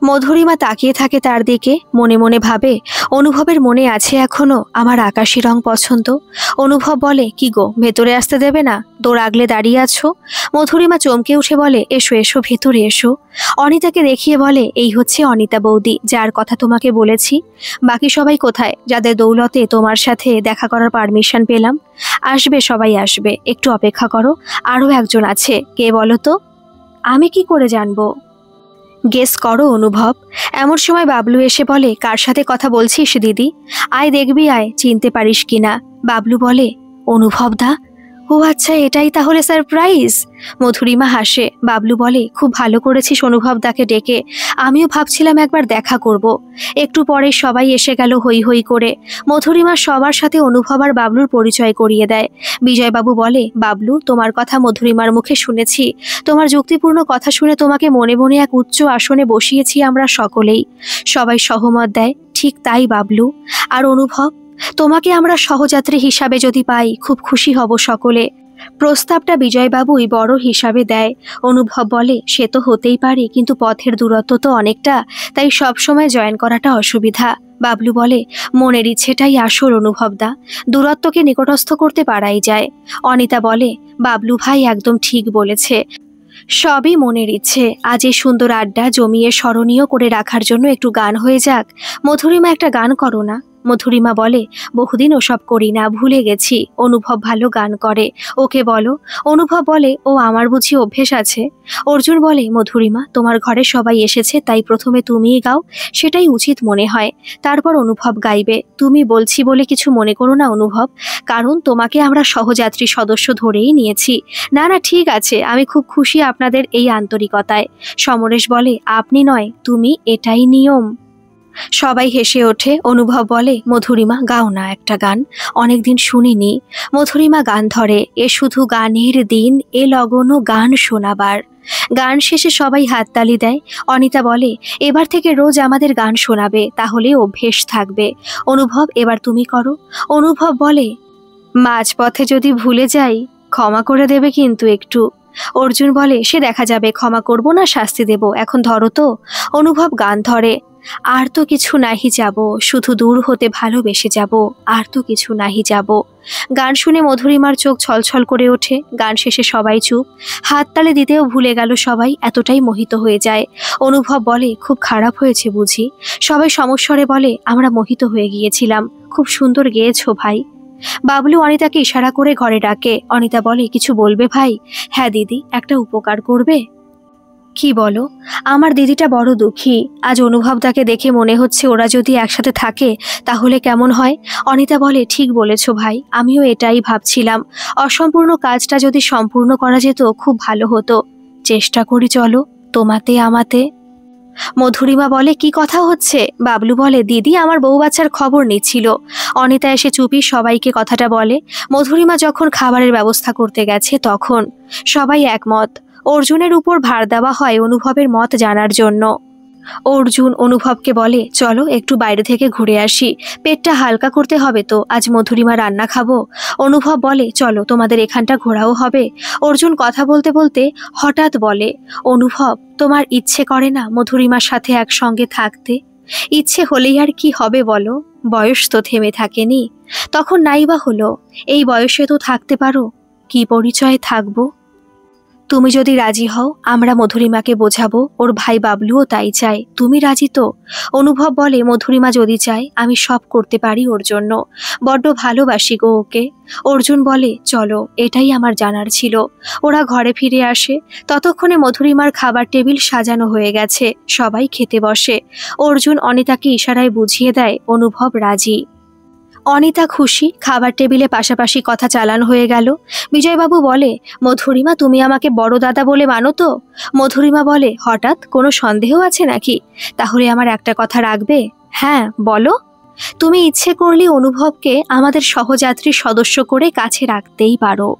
মধুরিমা তাকিয়ে থাকে তার দিকে, মনে মনে ভাবে, অনুভবের মনে আছে এখনো আমার আকাশি রং পছন্দ। অনুভব বলে, কি গো, ভেতরে আসতে দেবে না? দৌড় আগলে দাঁড়িয়ে আছো। মধুরিমা চমকে উঠে বলে, এসো এসো, ভেতরে এসো। অনিতাকে দেখিয়ে বলে, এই হচ্ছে অনিতা বৌদি, যার কথা তোমাকে বলেছি। বাকি সবাই কোথায়, যাদের দৌলতে তোমার সাথে দেখা করার পারমিশন পেলাম? আসবে, সবাই আসবে, একটু অপেক্ষা করো, আরও একজন আছে। কে বলো তো? আমি কি করে জানবো? গেস করো অনুভব। এমন সময় বাবলু এসে বলে, কার সাথে কথা বলছিস দিদি? আয় দেখবি, আয় চিনতে পারিস কিনা। বাবলু বলে, অনুভব দা। ও আচ্ছা, এটাই তাহলে সারপ্রাইজ। মধুরিমা হাসে। বাবলু বলে, খুব ভালো করেছিস অনুভব দাকে ডেকে, আমিও ভাবছিলাম একবার দেখা করব। একটু পরে সবাই এসে গেল হই হই করে। মধুরিমা সবার সাথে অনুভব আর বাবলুর পরিচয় করিয়ে দেয়। বিজয়বাবু বলে, বাবলু, তোমার কথা মধুরিমার মুখে শুনেছি। তোমার যুক্তিপূর্ণ কথা শুনে তোমাকে মনে মনে এক উচ্চ আসনে বসিয়েছি আমরা সকলেই। সবাই সহমত দেয়, ঠিক তাই বাবলু। আর অনুভব, তোমাকে আমরা সহযাত্রী হিসাবে যদি পাই খুব খুশি হব সকলে। প্রস্তাবটা বিজয়বাবুই বড় হিসাবে দেয়। অনুভব বলে, সে তো হতেই পারে, কিন্তু পথের দূরত্ব তো অনেকটা, তাই সবসময় জয়েন করাটা অসুবিধা। বাবলু বলে, মনের ইচ্ছেটাই আসল অনুভবদা, দূরত্বকে নিকটস্থ করতে পারাই যায়। অনিতা বলে, বাবলু ভাই একদম ঠিক বলেছে, সবই মনের ইচ্ছে। আজ এই সুন্দর আড্ডা জমিয়ে স্মরণীয় করে রাখার জন্য একটু গান হয়ে যাক। মধুরিমা, একটা গান করো না। মধুরিমা বলে, বহুদিন ওসব করি না, ভুলে গেছি। অনুভব ভালো গান করে, ওকে বলো। অনুভব বলে, ও আমার বুঝি অভ্যেস আছে? অর্জুন বলে, মধুরিমা, তোমার ঘরে সবাই এসেছে, তাই প্রথমে তুমিই গাও, সেটাই উচিত মনে হয়। তারপর অনুভব গাইবে। তুমি বলছি বলে কিছু মনে করো না অনুভব, কারণ তোমাকে আমরা সহযাত্রী সদস্য ধরেই নিয়েছি। না না, ঠিক আছে, আমি খুব খুশি আপনাদের এই আন্তরিকতায়। সমরেশ বলে, আপনি নয়, তুমি, এটাই নিয়ম। সবাই হেসে ওঠে। অনুভব বলে, মধুরিমা গাও না একটা গান, অনেকদিন শুনিনি। মধুরিমা গান ধরে, এ শুধু গানের দিন, এ লগন গান শোনাবার। গান শেষে সবাই হাততালি দেয়। অনিতা বলে, এবার থেকে রোজ আমাদের গান শোনাবে, তাহলে অভ্যেস থাকবে। অনুভব, এবার তুমি করো। অনুভব বলে, মাঝপথে যদি ভুলে যাই ক্ষমা করে দেবে কিন্তু একটু। অর্জুন বলে, সে দেখা যাবে, ক্ষমা করব না শাস্তি দেব, এখন ধরো তো। অনুভব গান ধরে, আর তো কিছু নাহি যাব, শুধু দূর হতে ভালোবেসে যাব, আর তো কিছু নাহি যাব। গান শুনে মধুরিমার চোখ ছলছল করে ওঠে। গান শেষে সবাই চুপ, হাততালি দিতেও ভুলে গেল সবাই, এতটাই মোহিত হয়ে যায়। অনুভব বলে, খুব খারাপ হয়েছে বুঝি? সবাই সমস্বরে বলে, আমরা মোহিত হয়ে গিয়েছিলাম, খুব সুন্দর গেয়েছো ভাই। বাবলু অনিতাকে ইশারা করে ঘরে ডাকে। অনিতা বলে, কিছু বলবে ভাই? হ্যাঁ দিদি, একটা উপকার করবে। কি বলো? আমার দিদিটা বড় দুঃখী। আজ অনুভবদাকে দেখে মনে হচ্ছে ওরা যদি একসাথে থাকে তাহলে কেমন হয়। অনিতা বলে, ঠিক বলেছো ভাই, আমিও এটাই ভাবছিলাম। অসম্পূর্ণ কাজটা যদি সম্পূর্ণ করা যেত খুব ভালো হতো। চেষ্টা করি চলো, তোমাতে আমাতে। মধুরিমা বলে, কি কথা হচ্ছে? বাবলু বলে, দিদি আমার বউ বাচ্চার খবর নিচ্ছিল। অনিতা এসে চুপি সবাইকে কথাটা বলে। মধুরিমা যখন খাবারের ব্যবস্থা করতে গেছে তখন সবাই একমত। অর্জুনের উপর ভার দেওয়া হয় অনুভবের মত জানার জন্য। অর্জুন অনুভবকে বলে, চলো একটু বাইরে থেকে ঘুরে আসি, পেটটা হালকা করতে হবে তো, আজ মধুরিমা রান্না খাবো। অনুভব বলে, চলো, তোমাদের এখানটা ঘোরাও হবে। অর্জুন কথা বলতে বলতে হঠাৎ বলে, অনুভব, তোমার ইচ্ছে করে না মধুরিমার সাথে একসঙ্গে থাকতে? ইচ্ছে হলেই আর কি হবে বলো, বয়স তো থেমে থাকেনি। তখন নাইবা হলো, এই বয়সে তো থাকতে পারো, কি পরিচয়ে থাকবো? তুমি যদি রাজি হও আমরা মধুরিমাকে বোঝাবো, ওর ভাই বাবলুও তাই চায়, তুমি রাজি তো? অনুভব বলে, মধুরিমা যদি চায় আমি সব করতে পারি ওর জন্য, বড্ড ভালোবাসি গো ওকে। অর্জুন বলে, চলো, এটাই আমার জানার ছিল। ওরা ঘরে ফিরে আসে। ততক্ষণে মধুরিমার খাবার টেবিল সাজানো হয়ে গেছে, সবাই খেতে বসে। অর্জুন অনিতাকে ইশারায় বুঝিয়ে দেয় অনুভব রাজি। অনিতা খুশি। খাবার টেবিলে পাশাপাশি কথা চালান হয়ে গেল। বিজয়বাবু বলে, মধুরিমা, তুমি আমাকে বড় দাদা বলে মানো তো? মধুরিমা বলে, হঠাৎ কোনো সন্দেহ আছে নাকি? তাহলে আমার একটা কথা রাখবে? হ্যাঁ বলো। তুমি ইচ্ছে করলে অনুভবকে আমাদের সহযাত্রী সদস্য করে কাছে রাখতেই পারো।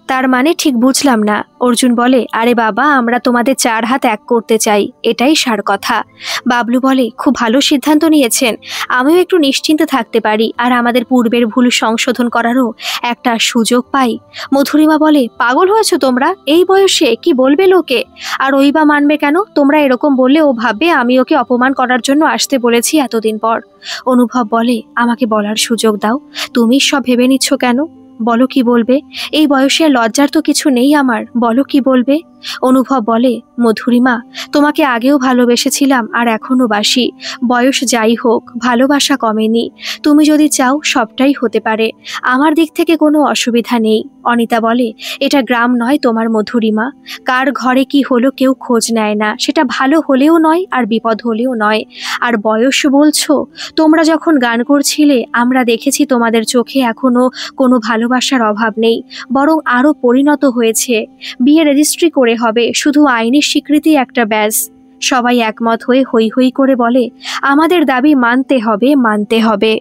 তার মানে ঠিক বুঝলাম না। অর্জুন বলে, আরে বাবা, আমরা তোমাদের চার হাত এক করতে চাই, এটাই সার কথা। বাবলু বলে, খুব ভালো সিদ্ধান্ত নিয়েছেন, আমিও একটু নিশ্চিন্তে থাকতে পারি, আর আমাদের পূর্বের ভুল সংশোধন করারও একটা সুযোগ পাই। মধুরিমা বলে, পাগল হয়েছো তোমরা? এই বয়সে কি বলবে লোকে? আর ওই বা মানবে কেন? তোমরা এরকম বললে ও ভাববে আমি ওকে অপমান করার জন্য আসতে বলেছি এতদিন পর। অনুভব বলে, আমাকে বলার সুযোগ দাও, তুমি সব ভেবে নিচ্ছ কেন? বলো কি বলবে? এই বয়সে লজ্জার তো কিছু নেই আমার, বলো কি বলবে? অনুভব বলে, মধুরিমা, তোমাকে আগেও ভালোবেসেছিলাম আর এখনো বাসি। বয়স যাই হোক, ভালোবাসা কমেনি। তুমি যদি চাও সবটাই হতে পারে, আমার দিক থেকে কোনো অসুবিধা নেই। অনিতা বলে, এটা গ্রাম নয় তোমার মধুরিমা। কার ঘরে কি হলো কেউ খোঁজ নেয় না, সেটা ভালো হলেও নয় আর বিপদ হলেও নয়। আর বয়স বলছো, তোমরা যখন গান করছিলে আমরা দেখেছি তোমাদের চোখে এখনো কোনো ভালোবাসার অভাব নেই, বরং আরো পরিণত হয়েছে। বিয়ে রেজিস্ট্রি করে হবে, শুধু আইনি স্বীকৃতি একটা ব্যাস। সবাই একমত হয়ে হৈ হৈ করে বলে, আমাদের দাবি মানতে হবে, মানতে হবে।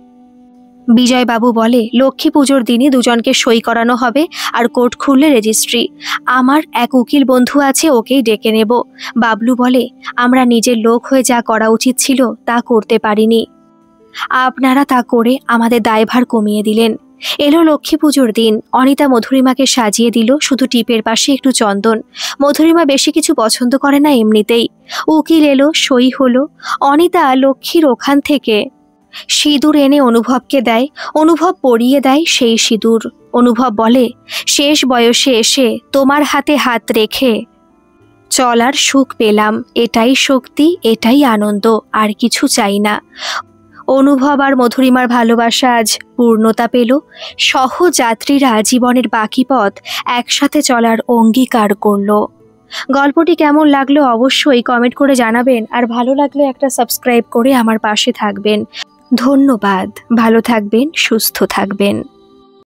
বিজয়বাবু বলে, লক্ষ্মী পুজোর দিনই দুজনকে সই করানো হবে আর কোর্ট খুললে রেজিস্ট্রি। আমার এক উকিল বন্ধু আছে, ওকেই ডেকে নেব। বাবলু বলে, আমরা নিজের লোক হয়ে যা করা উচিত ছিল তা করতে পারিনি, আপনারা তা করে আমাদের দায়ভার কমিয়ে দিলেন। এলো লক্ষ্মী পুজোর দিন। অনিতা মধুরিমাকে সাজিয়ে দিল, শুধু টিপের পাশে একটু চন্দন। মধুরিমা বেশি কিছু পছন্দ করে না এমনিতেই। উকিল এলো, সই হলো। অনিতা লক্ষ্মীর ওখান থেকে সিঁদুর এনে অনুভবকে দেয়। অনুভব পরিয়ে দেয় সেই সিঁদুর। অনুভব বলে, শেষ বয়সে এসে তোমার হাতে হাত রেখে চলার সুখ পেলাম, এটাই শক্তি, এটাই আনন্দ, আর কিছু চাই না। অনুভব আর মধুরিমার ভালোবাসা আজ পূর্ণতা পেল। সহযাত্রীরা জীবনের বাকি পথ একসাথে চলার অঙ্গীকার করল। গল্পটি কেমন লাগলো অবশ্যই কমেন্ট করে জানাবেন, আর ভালো লাগলে একটা সাবস্ক্রাইব করে আমার পাশে থাকবেন। ধন্যবাদ। ভালো থাকবেন, সুস্থ থাকবেন।